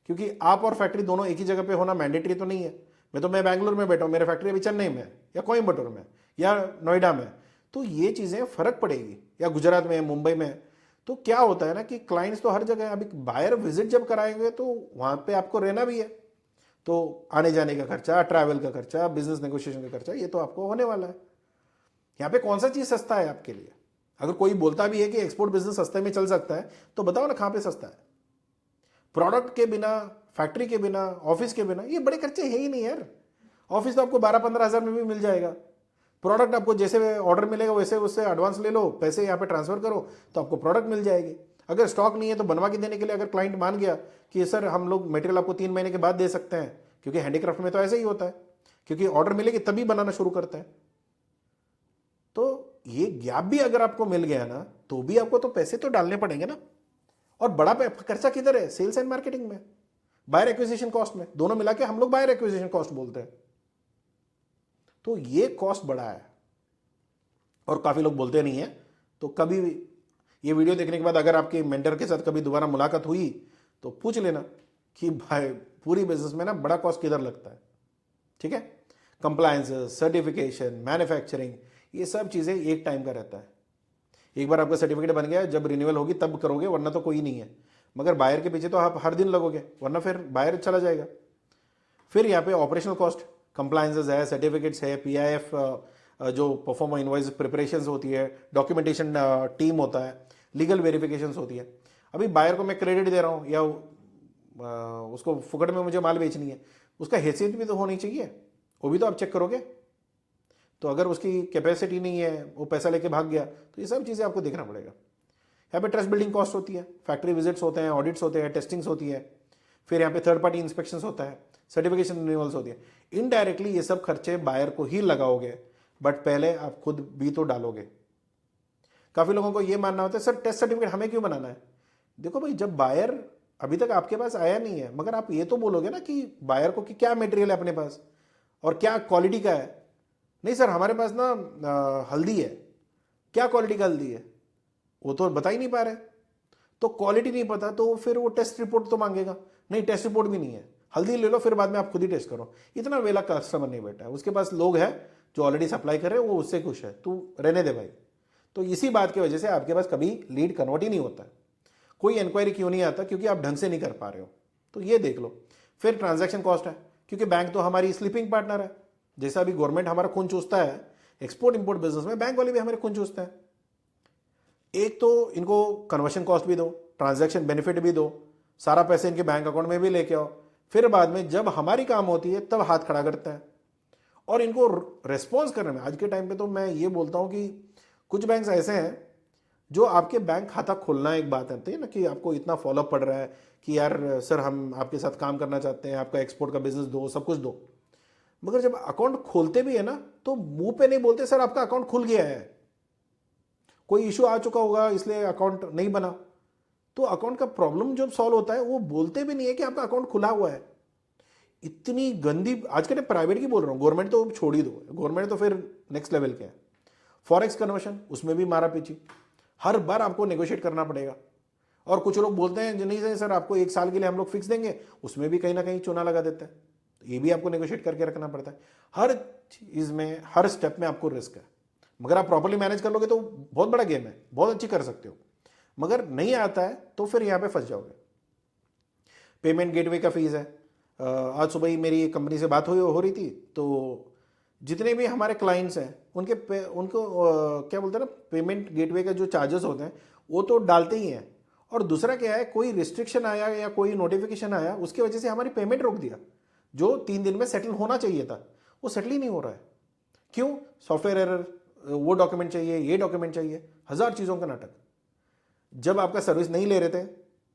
क्योंकि आप और फैक्ट्री दोनों एक ही जगह पे होना मैंडेटरी तो नहीं है। मैं बैंगलोर में बैठा हूँ, मेरा फैक्ट्री अभी चेन्नई में या कोयम्बटूर में या नोएडा में, तो ये चीज़ें फर्क पड़ेगी, या गुजरात में, मुंबई में। तो क्या होता है ना कि क्लाइंट्स तो हर जगह है। अभी बायर विजिट जब कराएंगे तो वहाँ पे आपको रहना भी है, तो आने जाने का खर्चा, ट्रैवल का खर्चा, बिजनेस नेगोशिएशन का खर्चा, ये तो आपको होने वाला है। यहाँ पे कौन सा चीज़ सस्ता है आपके लिए? अगर कोई बोलता भी है कि एक्सपोर्ट बिजनेस सस्ते में चल सकता है, तो बताओ ना कहाँ पे सस्ता है? प्रोडक्ट के बिना, फैक्ट्री के बिना, ऑफिस के बिना, ये बड़े खर्चे है ही नहीं यार। ऑफिस तो आपको 12-15 हज़ार में भी मिल जाएगा। प्रोडक्ट आपको जैसे ऑर्डर मिलेगा वैसे उससे एडवांस ले लो, पैसे यहाँ पे ट्रांसफर करो तो आपको प्रोडक्ट मिल जाएगी। अगर स्टॉक नहीं है तो बनवा के देने के लिए अगर क्लाइंट मान गया कि सर हम लोग मटेरियल आपको 3 महीने के बाद दे सकते हैं, क्योंकि हैंडीक्राफ्ट में तो ऐसे ही होता है, क्योंकि ऑर्डर मिलेगी तभी बनाना शुरू करते हैं। तो ये गैप भी अगर आपको मिल गया ना, तो भी आपको तो पैसे तो डालने पड़ेंगे ना। और बड़ा खर्चा किधर है? सेल्स एंड मार्केटिंग में, बायर एक्विजिशन कॉस्ट में, दोनों मिला के हम लोग बायर एक्विजिशन कॉस्ट बोलते हैं। तो ये कॉस्ट बड़ा है और काफी लोग बोलते नहीं है। तो कभी भी ये वीडियो देखने के बाद अगर आपके मेंटर के साथ कभी दोबारा मुलाकात हुई तो पूछ लेना कि भाई पूरी बिजनेस में ना बड़ा कॉस्ट किधर लगता है, ठीक है। कंप्लायंस, सर्टिफिकेशन, मैन्युफैक्चरिंग, ये सब चीज़ें एक टाइम का रहता है। एक बार आपका सर्टिफिकेट बन गया, जब रिन्यूअल होगी तब करोगे, वरना तो कोई नहीं है। मगर बायर के पीछे तो आप हर दिन लगोगे, वरना फिर बायर चला जाएगा। फिर यहाँ पे ऑपरेशनल कॉस्ट, कंप्लायंसेस है, सर्टिफिकेट्स है, पीआईएफ जो परफॉर्म इनवॉइस प्रिपरेशंस होती है, डॉक्यूमेंटेशन टीम होता है, लीगल वेरिफिकेशंस होती है। अभी बायर को मैं क्रेडिट दे रहा हूँ या उसको फुकट में मुझे माल बेचनी है, उसका हैसियत भी तो होनी चाहिए, वो भी तो आप चेक करोगे। तो अगर उसकी कैपेसिटी नहीं है, वो पैसा लेके भाग गया, तो ये सब चीज़ें आपको देखना पड़ेगा। यहाँ पे ट्रस्ट बिल्डिंग कॉस्ट होती है, फैक्ट्री विजिट्स होते हैं, ऑडिट्स होते हैं, टेस्टिंग्स होती है, फिर यहाँ पे थर्ड पार्टी इंस्पेक्शंस होता है, सर्टिफिकेशन रिन्यूअल्स होती है। इनडायरेक्टली ये सब खर्चे बायर को ही लगाओगे, बट पहले आप खुद भी तो डालोगे। काफ़ी लोगों को ये मानना होता है सर टेस्ट सर्टिफिकेट हमें क्यों बनाना है। देखो भाई, जब बायर अभी तक आपके पास आया नहीं है, मगर आप ये तो बोलोगे ना कि बायर को कि क्या मटेरियल है अपने पास और क्या क्वालिटी का है। नहीं सर हमारे पास ना हल्दी है, क्या क्वालिटी का हल्दी है वो तो बता ही नहीं पा रहे। तो क्वालिटी नहीं पता तो फिर वो टेस्ट रिपोर्ट तो मांगेगा, नहीं टेस्ट रिपोर्ट भी नहीं है, हल्दी ले लो फिर बाद में आप खुद ही टेस्ट करो। इतना वेला कस्टमर नहीं बैठा है, उसके पास लोग हैं जो ऑलरेडी सप्लाई कर रहे हैं, वो उससे खुश है, तू रहने दे भाई। तो इसी बात की वजह से आपके पास कभी लीड कन्वर्ट ही नहीं होता है। कोई इंक्वायरी क्यों नहीं आता, क्योंकि आप ढंग से नहीं कर पा रहे हो। तो ये देख लो। फिर ट्रांजैक्शन कॉस्ट है, क्योंकि बैंक तो हमारी स्लीपिंग पार्टनर है। जैसा अभी गवर्नमेंट हमारा खून चूसता है एक्सपोर्ट इंपोर्ट बिजनेस में, बैंक वाले भी हमारे खून चूसते हैं। एक तो इनको कन्वर्शन कॉस्ट भी दो, ट्रांजैक्शन बेनिफिट भी दो, सारा पैसे इनके बैंक अकाउंट में भी लेके आओ, फिर बाद में जब हमारी काम होती है तब हाथ खड़ा करता है। और इनको रेस्पॉन्स करने में आज के टाइम पे तो मैं ये बोलता हूँ कि कुछ बैंक्स ऐसे हैं जो आपके बैंक खाता खोलना एक बात आती है ना कि आपको इतना फॉलोअप पड़ रहा है कि यार सर हम आपके साथ काम करना चाहते हैं, आपका एक्सपोर्ट का बिजनेस दो, सब कुछ दो। मगर जब अकाउंट खोलते भी है ना तो मुंह पे नहीं बोलते सर आपका अकाउंट खुल गया है, कोई इशू आ चुका होगा इसलिए अकाउंट नहीं बना। तो अकाउंट का प्रॉब्लम जब सॉल्व होता है वो बोलते भी नहीं है कि आपका अकाउंट खुला हुआ है। इतनी गंदी आज के टाइम प्राइवेट की बोल रहा हूँ, गवर्नमेंट तो छोड़ ही दो, गवर्नमेंट तो फिर नेक्स्ट लेवल के है। फॉरेक्स कन्वर्शन, उसमें भी मारा पीछी, हर बार आपको नेगोशिएट करना पड़ेगा। और कुछ लोग बोलते हैं नहीं सर आपको 1 साल के लिए हम लोग फिक्स देंगे, उसमें भी कहीं ना कहीं चूना लगा देता है। तो ये भी आपको नेगोशिएट करके रखना पड़ता है। हर चीज़ में, हर स्टेप में आपको रिस्क है। मगर आप प्रॉपर्ली मैनेज कर लोगे तो बहुत बड़ा गेम है, बहुत अच्छी कर सकते हो। मगर नहीं आता है तो फिर यहाँ पे फंस जाओगे। पेमेंट गेटवे का फीस है। आज सुबह ही मेरी कंपनी से बात हो रही थी, तो जितने भी हमारे क्लाइंट्स हैं उनको क्या बोलते हैं ना, पेमेंट गेटवे का जो चार्जेस होते हैं वो तो डालते ही हैं। और दूसरा क्या है, कोई रिस्ट्रिक्शन आया या कोई नोटिफिकेशन आया उसकी वजह से हमारी पेमेंट रोक दिया, जो 3 दिन में सेटल होना चाहिए था वो सेटल ही नहीं हो रहा है। क्यों? सॉफ्टवेयर एरर, वो डॉक्यूमेंट चाहिए, ये डॉक्यूमेंट चाहिए, 1000 चीज़ों का नाटक। जब आपका सर्विस नहीं ले रहे थे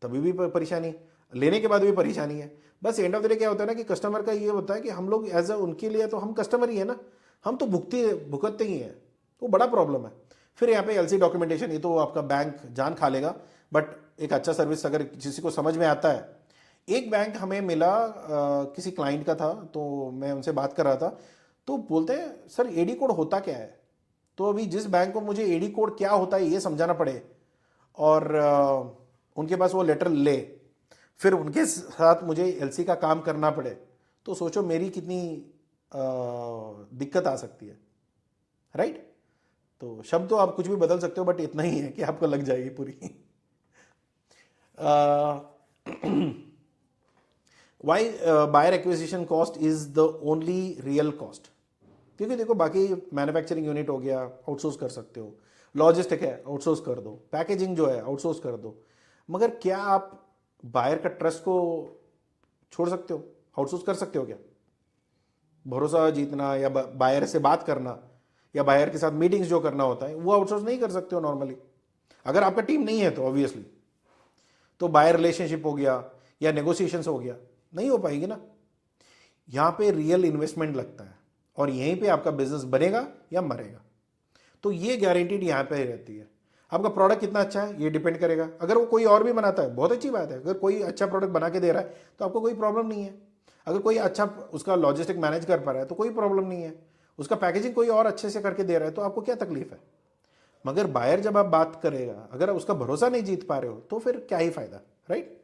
तभी भी परेशानी, लेने के बाद भी परेशानी है। बस एंड ऑफ द डे क्या होता है ना कि कस्टमर का ये होता है कि हम लोग एज अ उनके लिए तो हम कस्टमर ही है ना, हम तो भुगतते ही हैं, तो बड़ा प्रॉब्लम है। फिर यहाँ पे एलसी डॉक्यूमेंटेशन, ये तो आपका बैंक जान खा लेगा, बट एक अच्छा सर्विस अगर किसी को समझ में आता है। एक बैंक हमें मिला, किसी क्लाइंट का था, तो मैं उनसे बात कर रहा था, तो बोलते हैं सर एडी कोड होता क्या है। तो अभी जिस बैंक को मुझे एडी कोड क्या होता है ये समझाना पड़े और उनके पास वो लेटर ले, फिर उनके साथ मुझे एलसी का काम करना पड़े, तो सोचो मेरी कितनी दिक्कत आ सकती है, राइट। तो शब्द तो आप कुछ भी बदल सकते हो, बट इतना ही है कि आपको लग जाएगी पूरी। Why buyer acquisition cost is the only real cost, क्योंकि देखो बाकी मैन्युफैक्चरिंग यूनिट हो गया आउटसोर्स कर सकते हो, लॉजिस्टिक है आउटसोर्स कर दो, पैकेजिंग जो है आउटसोर्स कर दो। मगर क्या आप बायर का ट्रस्ट को छोड़ सकते हो, आउटसोर्स कर सकते हो क्या? भरोसा जीतना या बायर से बात करना या बायर के साथ मीटिंग्स जो करना होता है वो आउटसोर्स नहीं कर सकते हो नॉर्मली, अगर आपका टीम नहीं है तो ऑब्वियसली। तो बायर रिलेशनशिप हो गया या नेगोशिएशंस हो गया, नहीं हो पाएगी ना। यहाँ पे रियल इन्वेस्टमेंट लगता है और यहीं पे आपका बिजनेस बनेगा या मरेगा। तो ये गारंटीड यहाँ पे रहती है। आपका प्रोडक्ट कितना अच्छा है ये डिपेंड करेगा। अगर वो कोई और भी बनाता है बहुत अच्छी बात है, अगर कोई अच्छा प्रोडक्ट बना के दे रहा है तो आपको कोई प्रॉब्लम नहीं है। अगर कोई अच्छा उसका लॉजिस्टिक मैनेज कर पा रहा है तो कोई प्रॉब्लम नहीं है। उसका पैकेजिंग कोई और अच्छे से करके दे रहा है तो आपको क्या तकलीफ है। मगर बायर जब आप बात करेगा, अगर आप उसका भरोसा नहीं जीत पा रहे हो तो फिर क्या ही फायदा, राइट?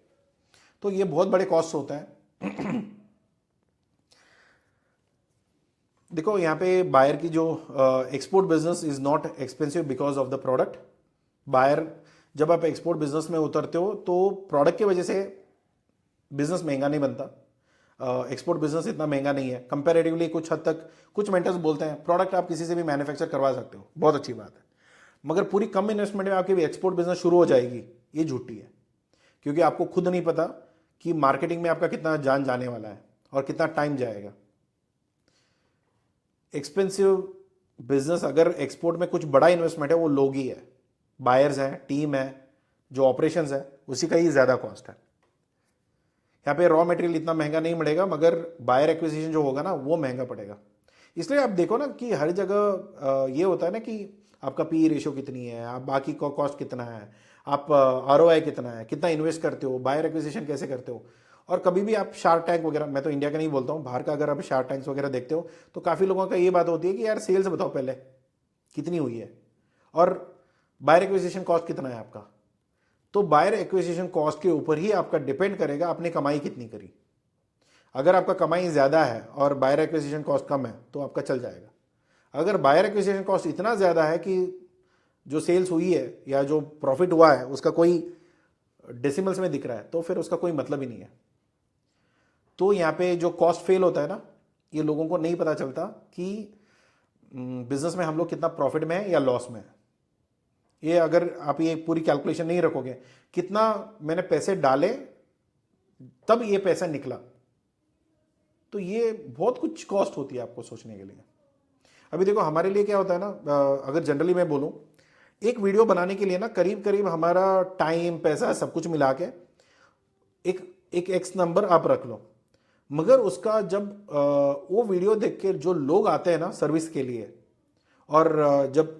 तो ये बहुत बड़े कॉस्ट होता है। देखो यहाँ पे बायर की जो export business is not expensive because of the product. Buyer, जब आप एक्सपोर्ट बिजनेस में उतरते हो तो प्रोडक्ट की वजह से बिजनेस महंगा नहीं बनता। एक्सपोर्ट बिजनेस इतना महंगा नहीं है कंपैरेटिवली। कुछ हद तक कुछ मेंटर्स बोलते हैं प्रोडक्ट आप किसी से भी मैन्युफैक्चर करवा सकते हो, बहुत अच्छी बात है, मगर पूरी कम इन्वेस्टमेंट में आपकी एक्सपोर्ट बिजनेस शुरू हो जाएगी, ये झूठी है। क्योंकि आपको खुद नहीं पता कि मार्केटिंग में आपका कितना जान जाने वाला है और कितना टाइम जाएगा। एक्सपेंसिव बिजनेस, अगर एक्सपोर्ट में कुछ बड़ा इन्वेस्टमेंट है वो लोग ही है, बायर्स हैं, टीम है, जो ऑपरेशंस है, उसी का ही ज़्यादा कॉस्ट है। यहाँ पे रॉ मटेरियल इतना महंगा नहीं मिलेगा, मगर बायर एक्विजिशन जो होगा ना वो महंगा पड़ेगा। इसलिए आप देखो ना कि हर जगह ये होता है ना कि आपका पी रेशियो कितनी है, आप बाकी का कॉस्ट कितना है, आप आरओआई कितना है, कितना इन्वेस्ट करते हो, बायर एक्विजिशन कैसे करते हो। और कभी भी आप शार्क टैंक वगैरह, मैं तो इंडिया का नहीं बोलता हूँ, बाहर का अगर आप शार्क टैंक्स वगैरह देखते हो तो काफ़ी लोगों का ये बात होती है कि यार सेल्स बताओ पहले कितनी हुई है और बायर एक्विजिशन कॉस्ट कितना है आपका। तो बायर एक्विजिशन कॉस्ट के ऊपर ही आपका डिपेंड करेगा आपने कमाई कितनी करी। अगर आपका कमाई ज़्यादा है और बायर एक्विजिशन कॉस्ट कम है तो आपका चल जाएगा। अगर बायर एक्विजिशन कॉस्ट इतना ज़्यादा है कि जो सेल्स हुई है या जो प्रॉफिट हुआ है उसका कोई डेसिमल्स में दिख रहा है तो फिर उसका कोई मतलब ही नहीं है। तो यहाँ पे जो कॉस्ट फेल होता है ना, ये लोगों को नहीं पता चलता कि बिजनेस में हम लोग कितना प्रॉफिट में है या लॉस में है। ये अगर आप ये पूरी कैलकुलेशन नहीं रखोगे कितना मैंने पैसे डाले तब ये पैसा निकला, तो ये बहुत कुछ कॉस्ट होती है आपको सोचने के लिए। अभी देखो हमारे लिए क्या होता है ना, अगर जनरली मैं बोलूं, एक वीडियो बनाने के लिए ना करीब करीब हमारा टाइम, पैसा सब कुछ मिला के एक एक्स नंबर आप रख लो, मगर उसका जब वो वीडियो देख के जो लोग आते हैं ना सर्विस के लिए, और जब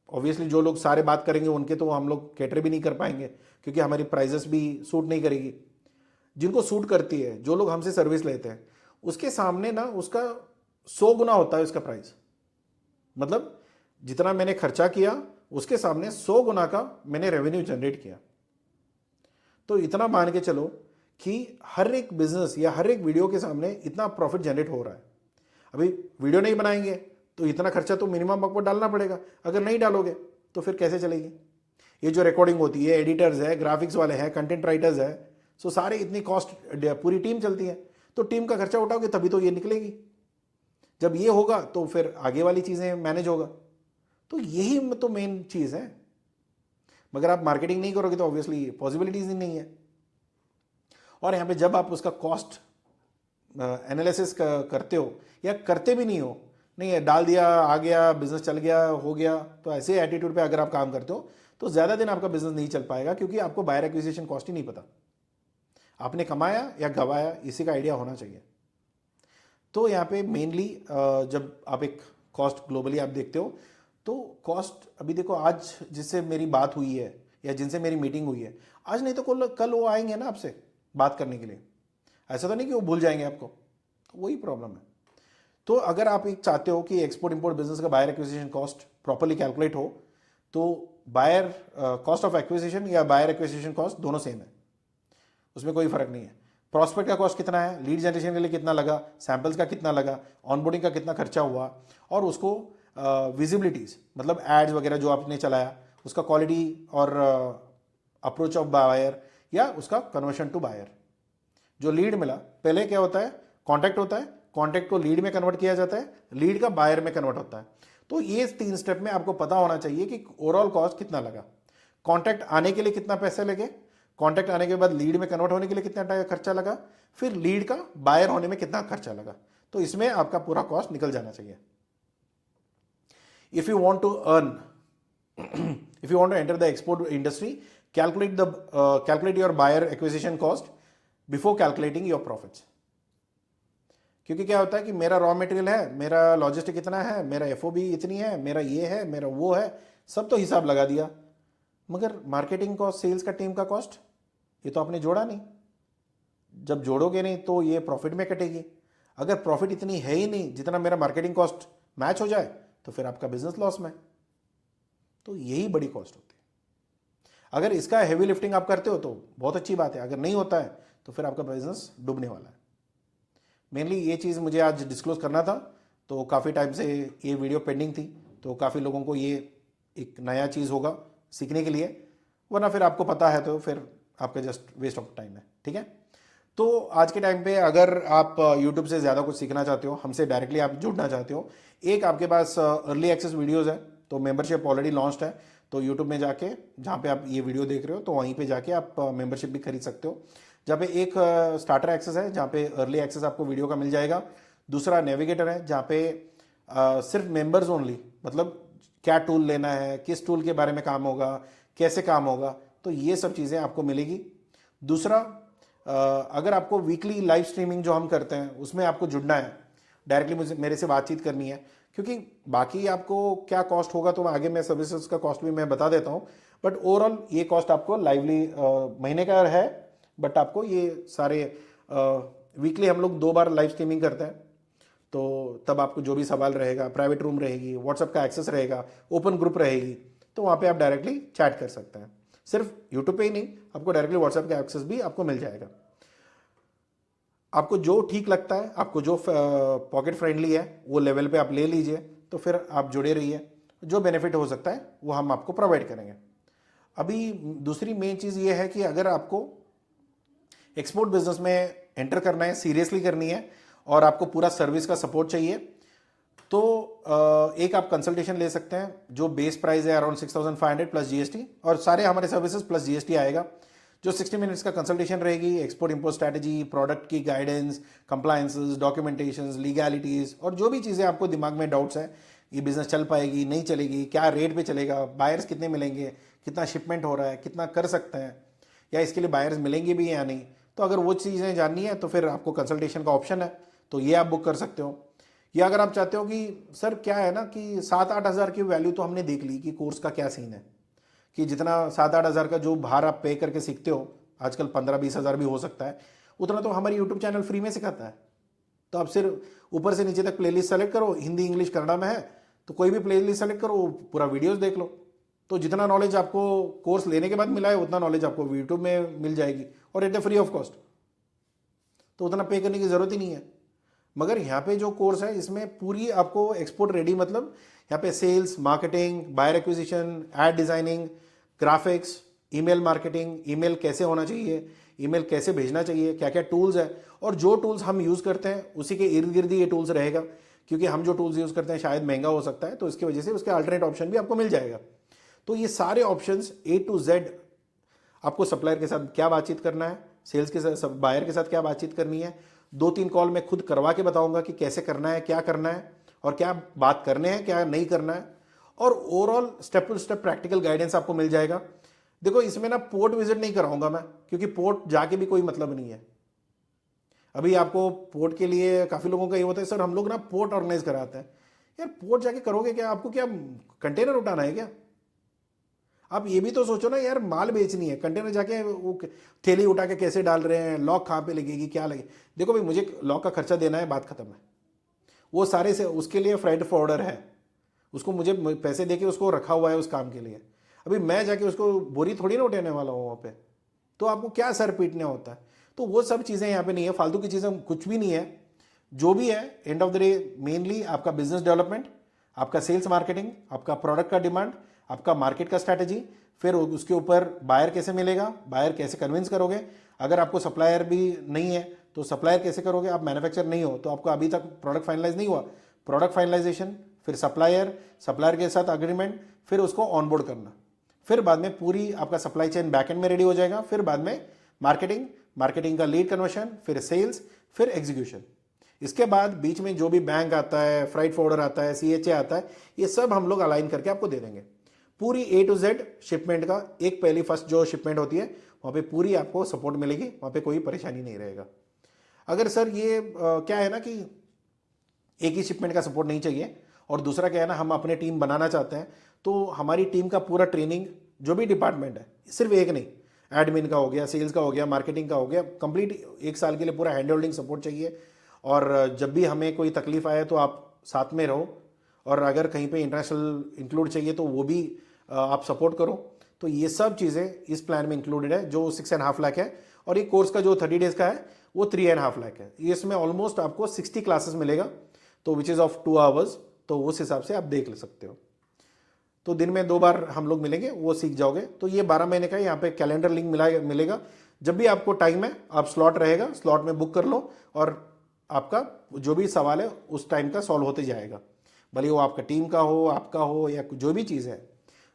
ऑब्वियसली जो लोग सारे बात करेंगे उनके तो हम लोग कैटर भी नहीं कर पाएंगे क्योंकि हमारी प्राइजेस भी सूट नहीं करेगी। जिनको सूट करती है, जो लोग हमसे सर्विस लेते हैं, उसके सामने ना उसका 100 गुना होता है उसका प्राइस। मतलब जितना मैंने खर्चा किया उसके सामने 100 गुना का मैंने रेवेन्यू जनरेट किया। तो इतना मान के चलो कि हर एक बिजनेस या हर एक वीडियो के सामने इतना प्रॉफिट जनरेट हो रहा है। अभी वीडियो नहीं बनाएंगे तो इतना खर्चा तो मिनिमम आपको डालना पड़ेगा, अगर नहीं डालोगे तो फिर कैसे चलेगी। ये जो रिकॉर्डिंग होती है, एडिटर्स है, ग्राफिक्स वाले हैं, कंटेंट राइटर्स है, सो सारे इतनी कॉस्ट, पूरी टीम चलती है, तो टीम का खर्चा उठाओगे तभी तो ये निकलेगी। जब ये होगा तो फिर आगे वाली चीज़ें मैनेज होगा। तो यही तो मेन चीज़ है। मगर आप मार्केटिंग नहीं करोगे तो ऑब्वियसली पॉसिबिलिटीज ही नहीं है। और यहाँ पे जब आप उसका कॉस्ट एनालिसिस करते हो या करते भी नहीं हो, नहीं है डाल दिया, आ गया, बिजनेस चल गया, हो गया, तो ऐसे एटीट्यूड पे अगर आप काम करते हो तो ज़्यादा दिन आपका बिजनेस नहीं चल पाएगा, क्योंकि आपको बायर एक्विजिशन कॉस्ट ही नहीं पता, आपने कमाया या गवाया इसी का आइडिया होना चाहिए। तो यहाँ पे मेनली जब आप एक कॉस्ट ग्लोबली आप देखते हो तो कॉस्ट, अभी देखो आज जिससे मेरी बात हुई है या जिनसे मेरी मीटिंग हुई है, आज नहीं तो कल वो आएंगे ना आपसे बात करने के लिए। ऐसा तो नहीं कि वो भूल जाएंगे आपको, तो वही प्रॉब्लम है। तो अगर आप एक चाहते हो कि एक्सपोर्ट इंपोर्ट बिजनेस का buyer acquisition cost properly calculate हो, तो बायर कॉस्ट ऑफ एक्विजिशन या बायर एक्विजिशन कॉस्ट दोनों सेम है, उसमें कोई फर्क नहीं है। प्रॉस्पेक्ट का कॉस्ट कितना है, लीड जनरेशन के लिए कितना लगा, सैंपल्स का कितना लगा, ऑनबोर्डिंग का कितना खर्चा हुआ, और उसको विजिबिलिटीज मतलब एड्स वगैरह जो आपने चलाया उसका क्वालिटी और अप्रोच ऑफ बायर या उसका कन्वर्शन टू बायर। जो लीड मिला, पहले क्या होता है, कॉन्टैक्ट होता है, कॉन्टैक्ट को लीड में कन्वर्ट किया जाता है, लीड का बायर में कन्वर्ट होता है। तो ये 3 स्टेप में आपको पता होना चाहिए कि ओवरऑल कॉस्ट कितना लगा, कॉन्टैक्ट आने के लिए कितना पैसे लगे, कॉन्टैक्ट आने के बाद लीड में कन्वर्ट होने के लिए कितना खर्चा लगा, फिर लीड का बायर होने में कितना खर्चा लगा। तो इसमें आपका पूरा कॉस्ट निकल जाना चाहिए। If you want to earn, if you want to enter the export industry, calculate your buyer acquisition cost before calculating your profits. क्योंकि क्या होता है कि मेरा रॉ मटेरियल है, मेरा लॉजिस्टिक इतना है, मेरा एफओबी इतनी है, मेरा ये है, मेरा वो है, सब तो हिसाब लगा दिया, मगर मार्केटिंग कॉस्ट, सेल्स का टीम का कॉस्ट ये तो आपने जोड़ा नहीं। जब जोड़ोगे नहीं तो ये प्रॉफिट में कटेगी। अगर प्रॉफिट इतनी है ही नहीं जितना मेरा मार्केटिंग कॉस्ट मैच हो जाए तो फिर आपका बिजनेस लॉस में। तो यही बड़ी कॉस्ट होती है। अगर इसका हैवी लिफ्टिंग आप करते हो तो बहुत अच्छी बात है, अगर नहीं होता है तो फिर आपका बिजनेस डूबने वाला है। मेनली ये चीज़ मुझे आज डिस्क्लोज करना था, तो काफ़ी टाइम से ये वीडियो पेंडिंग थी, तो काफ़ी लोगों को ये एक नया चीज़ होगा सीखने के लिए, वरना फिर आपको पता है तो फिर आपका जस्ट वेस्ट ऑफ टाइम है। ठीक है, तो आज के टाइम पे अगर आप YouTube से ज़्यादा कुछ सीखना चाहते हो, हमसे डायरेक्टली आप जुड़ना चाहते हो, एक आपके पास अर्ली एक्सेस वीडियोज़ है, तो मेंबरशिप ऑलरेडी लॉन्च्ड है, तो YouTube में जाके जहाँ पे आप ये वीडियो देख रहे हो तो वहीं पे जाके आप मेंबरशिप भी खरीद सकते हो, जहाँ पे एक स्टार्टर एक्सेस है जहाँ पे अर्ली एक्सेस आपको वीडियो का मिल जाएगा, दूसरा नेविगेटर है जहाँ पे सिर्फ मेंबर्स ओनली, मतलब क्या टूल लेना है, किस टूल के बारे में काम होगा, कैसे काम होगा, तो ये सब चीज़ें आपको मिलेगी। दूसरा, अगर आपको वीकली लाइव स्ट्रीमिंग जो हम करते हैं उसमें आपको जुड़ना है, डायरेक्टली मुझे मेरे से बातचीत करनी है, क्योंकि बाकी आपको क्या कॉस्ट होगा तो आगे मैं सर्विसेज का कॉस्ट भी मैं बता देता हूँ, बट ओवरऑल ये कॉस्ट आपको लाइवली महीने का है, बट आपको ये सारे वीकली हम लोग 2 बार लाइव स्ट्रीमिंग करते हैं, तो तब आपको जो भी सवाल रहेगा, प्राइवेट रूम रहेगी, व्हाट्सएप का एक्सेस रहेगा, ओपन ग्रुप रहेगी, तो वहाँ पे आप डायरेक्टली चैट कर सकते हैं। सिर्फ यूट्यूब पे ही नहीं, आपको डायरेक्टली व्हाट्सएप का एक्सेस भी आपको मिल जाएगा। आपको जो ठीक लगता है, आपको जो पॉकेट फ्रेंडली है वो लेवल पे आप ले लीजिए, तो फिर आप जुड़े रहिए, जो बेनिफिट हो सकता है वो हम आपको प्रोवाइड करेंगे। अभी दूसरी मेन चीज़ ये है कि अगर आपको एक्सपोर्ट बिजनेस में एंटर करना है, सीरियसली करनी है, और आपको पूरा सर्विस का सपोर्ट चाहिए, तो एक आप कंसल्टेशन ले सकते हैं, जो बेस प्राइस है अराउंड 6,500 प्लस जीएसटी, और सारे हमारे सर्विसेज प्लस जीएसटी आएगा। जो 60 मिनट्स का कंसल्टेशन रहेगी, एक्सपोर्ट इंपोर्ट स्ट्रैटेजी, प्रोडक्ट की गाइडेंस, कंप्लायंसेस, डॉक्यूमेंटेशंस, लीगैलिटीज, और जो भी चीज़ें आपको दिमाग में डाउट्स है, ये बिजनेस चल पाएगी नहीं चलेगी, क्या रेट पे चलेगा, बायर्स कितने मिलेंगे, कितना शिपमेंट हो रहा है, कितना कर सकते हैं, या इसके लिए बायर्स मिलेंगे भी या नहीं, तो अगर वो चीज़ें जाननी है तो फिर आपको कंसल्टेशन का ऑप्शन है, तो ये आप बुक कर सकते हो। या अगर आप चाहते हो कि सर क्या है ना कि 7-8 हज़ार की वैल्यू तो हमने देख ली कि कोर्स का क्या सीन है, कि जितना 7-8 हज़ार का जो बाहर आप पे करके सीखते हो, आजकल 15-20 हज़ार भी हो सकता है, उतना तो हमारी यूट्यूब चैनल फ्री में सिखाता है। तो आप सिर्फ ऊपर से नीचे तक प्लेलिस्ट सेलेक्ट करो, हिंदी इंग्लिश कन्नड़ा में है तो कोई भी प्लेलिस्ट सेलेक्ट करो, पूरा वीडियोस देख लो, तो जितना नॉलेज आपको कोर्स लेने के बाद मिला है उतना नॉलेज आपको यूट्यूब में मिल जाएगी, और इट फ्री ऑफ कॉस्ट, तो उतना पे करने की ज़रूरत ही नहीं है। मगर यहाँ पे जो कोर्स है इसमें पूरी आपको एक्सपोर्ट रेडी, मतलब यहाँ पे sales, marketing, buyer acquisition, ad designing, graphics, email marketing, email कैसे होना चाहिए, ईमेल कैसे भेजना चाहिए, क्या क्या टूल्स है, और जो टूल्स हम यूज़ करते हैं उसी के इर्द गिर्द ही ये टूल्स रहेगा, क्योंकि हम जो टूल्स यूज़ करते हैं शायद महंगा हो सकता है, तो इसकी वजह से उसके अल्टरनेट ऑप्शन भी आपको मिल जाएगा। तो ये सारे ऑप्शंस A to Z, आपको सप्लायर के साथ क्या बातचीत करना है, सेल्स के साथ, बायर के साथ क्या बातचीत करनी है, 2-3 कॉल मैं खुद करवा के बताऊंगा कि कैसे करना है, क्या करना है, और क्या बात करने हैं, क्या नहीं करना है, और overall step to step practical guidance आपको मिल जाएगा। देखो इसमें ना पोर्ट विजिट नहीं कराऊंगा मैं, क्योंकि पोर्ट जाके भी कोई मतलब नहीं है। अभी आपको पोर्ट के लिए काफ़ी लोगों का ये होता है, सर हम लोग ना पोर्ट ऑर्गेनाइज कराते हैं। यार पोर्ट जाके करोगे क्या, आपको क्या कंटेनर उठाना है क्या? आप ये भी तो सोचो ना यार, माल बेचनी है, कंटेनर जाके वो थैली उठा के कैसे डाल रहे हैं, लॉक कहाँ पे लगेगी, क्या लगे, देखो भाई मुझे लॉक का खर्चा देना है, बात खत्म है। वो सारे से उसके लिए फ्राइट फॉरवर्डर है, उसको मुझे पैसे देके उसको रखा हुआ है उस काम के लिए। अभी मैं जाके उसको बोरी थोड़ी ना उठाने वाला हूँ वहाँ पे, तो आपको क्या सर पीटने होता है। तो वो सब चीज़ें यहाँ पे नहीं है, फालतू की चीज़ें कुछ भी नहीं है। जो भी है and of the day mainly आपका बिजनेस डेवलपमेंट, आपका सेल्स मार्केटिंग, आपका प्रोडक्ट का डिमांड, आपका मार्केट का स्ट्रैटेजी, फिर उसके ऊपर बायर कैसे मिलेगा, बायर कैसे कन्विंस करोगे, अगर आपको सप्लायर भी नहीं है तो सप्लायर कैसे करोगे, आप मैन्युफैक्चर नहीं हो तो आपको अभी तक प्रोडक्ट फाइनलाइज नहीं हुआ, प्रोडक्ट फाइनलाइजेशन, फिर सप्लायर के साथ अग्रीमेंट, फिर उसको ऑनबोर्ड करना, फिर बाद में पूरी आपका सप्लाई चेन बैकएंड में रेडी हो जाएगा, फिर बाद में मार्केटिंग का लीड कन्वर्शन, फिर सेल्स, फिर एग्जीक्यूशन। इसके बाद बीच में जो भी बैंक आता है, फ्राइट फॉरवर्डर आता है, CHA आता है, ये सब हम लोग अलाइन करके आपको दे देंगे। पूरी A to Z शिपमेंट का एक पहली फर्स्ट जो शिपमेंट होती है वहाँ पे पूरी आपको सपोर्ट मिलेगी, वहाँ पे कोई परेशानी नहीं रहेगा। अगर सर ये क्या है ना कि एक ही शिपमेंट का सपोर्ट नहीं चाहिए, और दूसरा क्या है ना हम अपने टीम बनाना चाहते हैं, तो हमारी टीम का पूरा ट्रेनिंग जो भी डिपार्टमेंट है, सिर्फ एक नहीं, एडमिन का हो गया, सेल्स का हो गया, मार्केटिंग का हो गया, कंप्लीट 1 साल के लिए पूरा हैंड होल्डिंग सपोर्ट चाहिए। और जब भी हमें कोई तकलीफ आए तो आप साथ में रहो, और अगर कहीं पे इंटरनेशनल इंक्लूड चाहिए तो वो भी आप सपोर्ट करो। तो ये सब चीज़ें इस प्लान में इंक्लूडेड है जो 6.5 लाख है, और ये कोर्स का जो 30 डेज का है वो 3.5 लाख है। ये इसमें ऑलमोस्ट आपको 60 क्लासेस मिलेगा, तो विच इज़ ऑफ 2 आवर्स, तो उस हिसाब से आप देख ले सकते हो। तो दिन में 2 बार हम लोग मिलेंगे, वो सीख जाओगे। तो ये 12 महीने का यहाँ पे कैलेंडर लिंक मिलेगा। जब भी आपको टाइम है आप स्लॉट रहेगा, स्लॉट में बुक कर लो, और आपका जो भी सवाल है उस टाइम का सॉल्व होते जाएगा, भले वो आपका टीम का हो, आपका हो, या जो भी चीज़ है,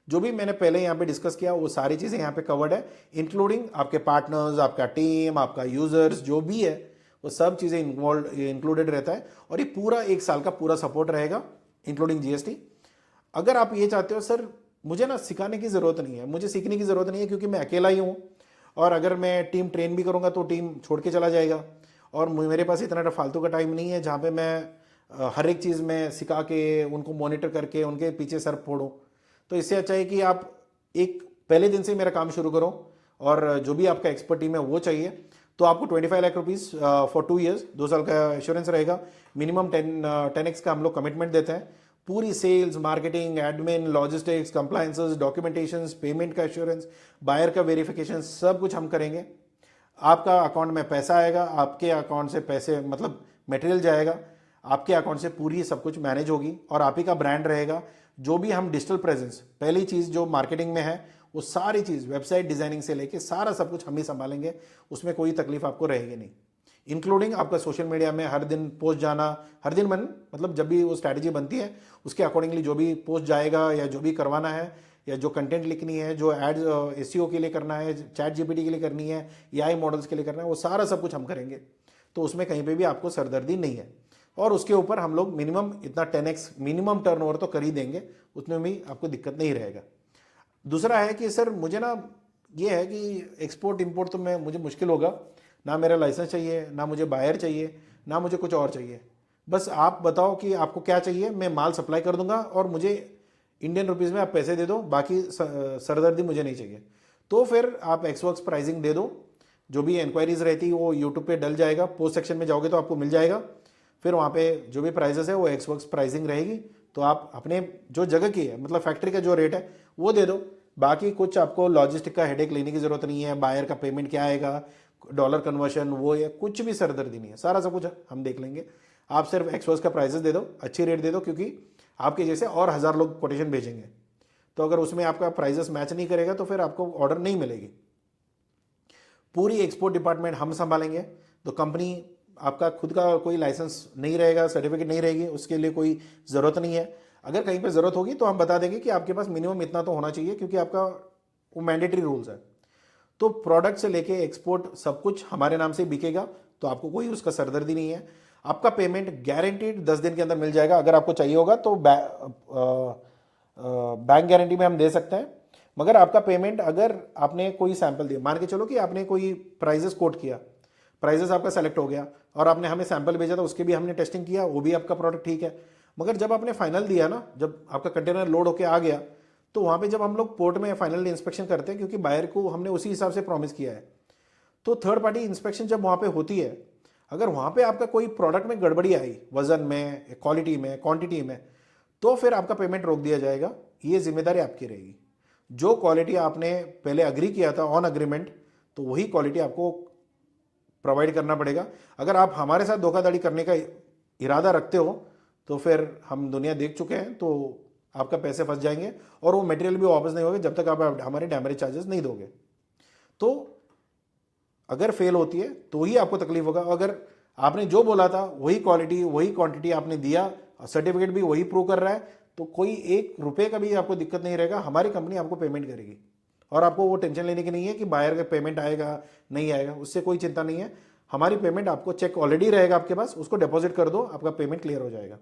जो भी मैंने पहले यहाँ पे डिस्कस किया वो सारी चीज़ें यहाँ पे कवर्ड है, इंक्लूडिंग आपके पार्टनर्स, आपका टीम, आपका यूजर्स, जो भी है वो सब चीज़ें इंक्लूडेड रहता है। और ये पूरा 1 साल का पूरा सपोर्ट रहेगा इंक्लूडिंग जीएसटी। अगर आप ये चाहते हो सर मुझे ना सिखाने की ज़रूरत नहीं है, मुझे सीखने की ज़रूरत नहीं है, क्योंकि मैं अकेला ही हूँ, और अगर मैं टीम ट्रेन भी करूँगा तो टीम छोड़ के चला जाएगा, और मेरे पास इतना फालतू का टाइम नहीं है जहाँ पे मैं हर एक चीज़ में सिखा के उनको मॉनिटर करके उनके पीछे सर फोड़ूँ। तो इससे अच्छा है कि आप एक पहले दिन से मेरा काम शुरू करो, और जो भी आपका एक्सपर्ट टीम है वो चाहिए, तो आपको 25 लाख रुपीज़ फॉर 2 ईयर्स, 2 साल का इंश्योरेंस रहेगा। मिनिमम 10x का हम लोग कमिटमेंट देते हैं। पूरी sales, marketing, admin, logistics, compliances, documentations, payment का एश्योरेंस, बायर का वेरिफिकेशन, सब कुछ हम करेंगे। आपका अकाउंट में पैसा आएगा, आपके अकाउंट से पैसे मतलब मटेरियल जाएगा, आपके अकाउंट से पूरी सब कुछ मैनेज होगी, और आप ही का ब्रांड रहेगा। जो भी हम डिजिटल प्रेजेंस, पहली चीज़ जो मार्केटिंग में है वो सारी चीज़, वेबसाइट डिजाइनिंग से लेके सारा सब कुछ हम ही संभालेंगे, उसमें कोई तकलीफ आपको रहेगी नहीं। इंक्लूडिंग आपका सोशल मीडिया में हर दिन पोस्ट जाना, हर दिन मतलब जब भी वो स्ट्रैटेजी बनती है उसके अकॉर्डिंगली जो भी पोस्ट जाएगा, या जो भी करवाना है, या जो कंटेंट लिखनी है, जो एड्स एसईओ के लिए करना है, चैट जीपीटी के लिए करनी है, एआई मॉडल्स के लिए करना है, वो सारा सब कुछ हम करेंगे। तो उसमें कहीं पे भी आपको सरदर्दी नहीं है, और उसके ऊपर हम लोग मिनिमम इतना 10x मिनिमम टर्नओवर तो कर ही देंगे, उतने में आपको दिक्कत नहीं रहेगा। दूसरा है कि सर मुझे ना ये है कि एक्सपोर्ट इंपोर्ट तो मुझे मुश्किल होगा, ना मेरा लाइसेंस चाहिए, ना मुझे बायर चाहिए, ना मुझे कुछ और चाहिए, बस आप बताओ कि आपको क्या चाहिए, मैं माल सप्लाई कर दूंगा, और मुझे इंडियन रुपीज़ में आप पैसे दे दो, बाकी सरदर्दी मुझे नहीं चाहिए। तो फिर आप एक्सवर्क्स प्राइसिंग दे दो, जो भी इंक्वायरीज रहती है वो यूट्यूब पे डल जाएगा, पोस्ट सेक्शन में जाओगे तो आपको मिल जाएगा। फिर वहाँ पे जो भी प्राइजेस है वो एक्सवर्क्स प्राइसिंग रहेगी, तो आप अपने जो जगह की है मतलब फैक्ट्री का जो रेट है वो दे दो, बाकी कुछ आपको लॉजिस्टिक का हेडेक लेने की जरूरत नहीं है, बायर का पेमेंट क्या आएगा, डॉलर कन्वर्शन वो है, कुछ भी सरदर्दी नहीं है, सारा सब कुछ हम देख लेंगे। आप सिर्फ एक्सवर्क्स का प्राइजेस दे दो, अच्छी रेट दे दो, क्योंकि आपके जैसे और 1000 लोग कोटेशन भेजेंगे, तो अगर उसमें आपका प्राइजेस मैच नहीं करेगा तो फिर आपको ऑर्डर नहीं मिलेगी। पूरी एक्सपोर्ट डिपार्टमेंट हम संभालेंगे, तो कंपनी आपका खुद का कोई लाइसेंस नहीं रहेगा, सर्टिफिकेट नहीं रहेगी, उसके लिए कोई ज़रूरत नहीं है। अगर कहीं पे ज़रूरत होगी तो हम बता देंगे कि आपके पास मिनिमम इतना तो होना चाहिए, क्योंकि आपका वो मैंडेटरी रूल्स है। तो प्रोडक्ट से लेके एक्सपोर्ट सब कुछ हमारे नाम से बिकेगा, तो आपको कोई उसका सरदर्दी नहीं है। आपका पेमेंट गारंटीड 10 दिन के अंदर मिल जाएगा। अगर आपको चाहिए होगा तो बैंक गारंटी में हम दे सकते हैं, मगर आपका पेमेंट अगर आपने कोई सैंपल दिया, मान के चलो कि आपने कोई प्राइजेस कोट किया, प्राइजेस आपका सेलेक्ट हो गया, और आपने हमें सैंपल भेजा था, उसके भी हमने टेस्टिंग किया, वो भी आपका प्रोडक्ट ठीक है, मगर जब आपने फाइनल दिया ना, जब आपका कंटेनर लोड होके आ गया, तो वहाँ पे जब हम लोग पोर्ट में फाइनल इंस्पेक्शन करते हैं, क्योंकि बायर को हमने उसी हिसाब से प्रॉमिस किया है, तो थर्ड पार्टी इंस्पेक्शन जब वहाँ पे होती है, अगर वहाँ पे आपका कोई प्रोडक्ट में गड़बड़ी आई, वजन में, क्वालिटी में, क्वांटिटी में, तो फिर आपका पेमेंट रोक दिया जाएगा। ये जिम्मेदारी आपकी रहेगी। जो क्वालिटी आपने पहले अग्री किया था ऑन अग्रीमेंट, तो वही क्वालिटी आपको प्रोवाइड करना पड़ेगा। अगर आप हमारे साथ धोखाधड़ी करने का इरादा रखते हो तो फिर हम दुनिया देख चुके हैं, तो आपका पैसे फंस जाएंगे और वो मटेरियल भी वापस नहीं होगा जब तक आप हमारे डैमेज चार्जेस नहीं दोगे। तो अगर फेल होती है तो ही आपको तकलीफ होगा। अगर आपने जो बोला था वही क्वालिटी वही क्वांटिटी आपने दिया, सर्टिफिकेट भी वही प्रूव कर रहा है, तो कोई 1 रुपये का भी आपको दिक्कत नहीं रहेगा। हमारी कंपनी आपको पेमेंट करेगी और आपको वो टेंशन लेने की नहीं है कि बायर का पेमेंट आएगा नहीं आएगा, उससे कोई चिंता नहीं है। हमारी पेमेंट आपको चेक ऑलरेडी रहेगा आपके पास, उसको डिपॉजिट कर दो, आपका पेमेंट क्लियर हो जाएगा।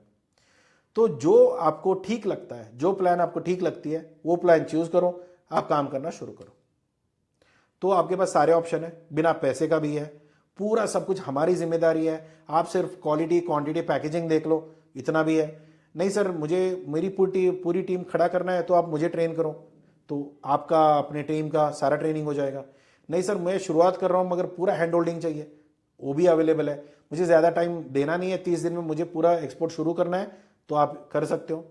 तो जो आपको ठीक लगता है, जो प्लान आपको ठीक लगती है वो प्लान चूज करो, आप काम करना शुरू करो। तो आपके पास सारे ऑप्शन है, बिना पैसे का भी है, पूरा सब कुछ हमारी जिम्मेदारी है। आप सिर्फ क्वालिटी क्वांटिटी पैकेजिंग देख लो, इतना भी है। नहीं सर मुझे मेरी पूरी टीम खड़ा करना है तो आप मुझे ट्रेन करो, तो आपका अपने टीम का सारा ट्रेनिंग हो जाएगा। नहीं सर मैं शुरुआत कर रहा हूं मगर पूरा हैंड होल्डिंग चाहिए, वो भी अवेलेबल है। मुझे ज़्यादा टाइम देना नहीं है, 30 दिन में मुझे पूरा एक्सपोर्ट शुरू करना है, तो आप कर सकते हो।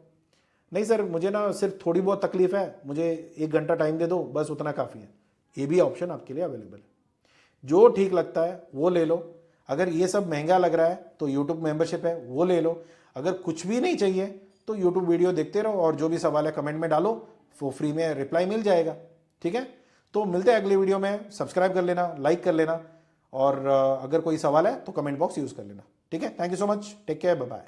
नहीं सर मुझे ना सिर्फ थोड़ी बहुत तकलीफ है, मुझे 1 घंटा टाइम दे दो, बस उतना काफ़ी है। ये भी ऑप्शन आपके लिए अवेलेबल है। जो ठीक लगता है वो ले लो। अगर ये सब महंगा लग रहा है तो यूट्यूब मेंबरशिप है, वो ले लो। अगर कुछ भी नहीं चाहिए तो यूट्यूब वीडियो देखते रहो और जो भी सवाल है कमेंट में डालो, वो फ्री में रिप्लाई मिल जाएगा। ठीक है, तो मिलते हैं अगली वीडियो में। सब्सक्राइब कर लेना, लाइक कर लेना, और अगर कोई सवाल है तो कमेंट बॉक्स यूज़ कर लेना। ठीक है, thank you so much, take care, bye bye.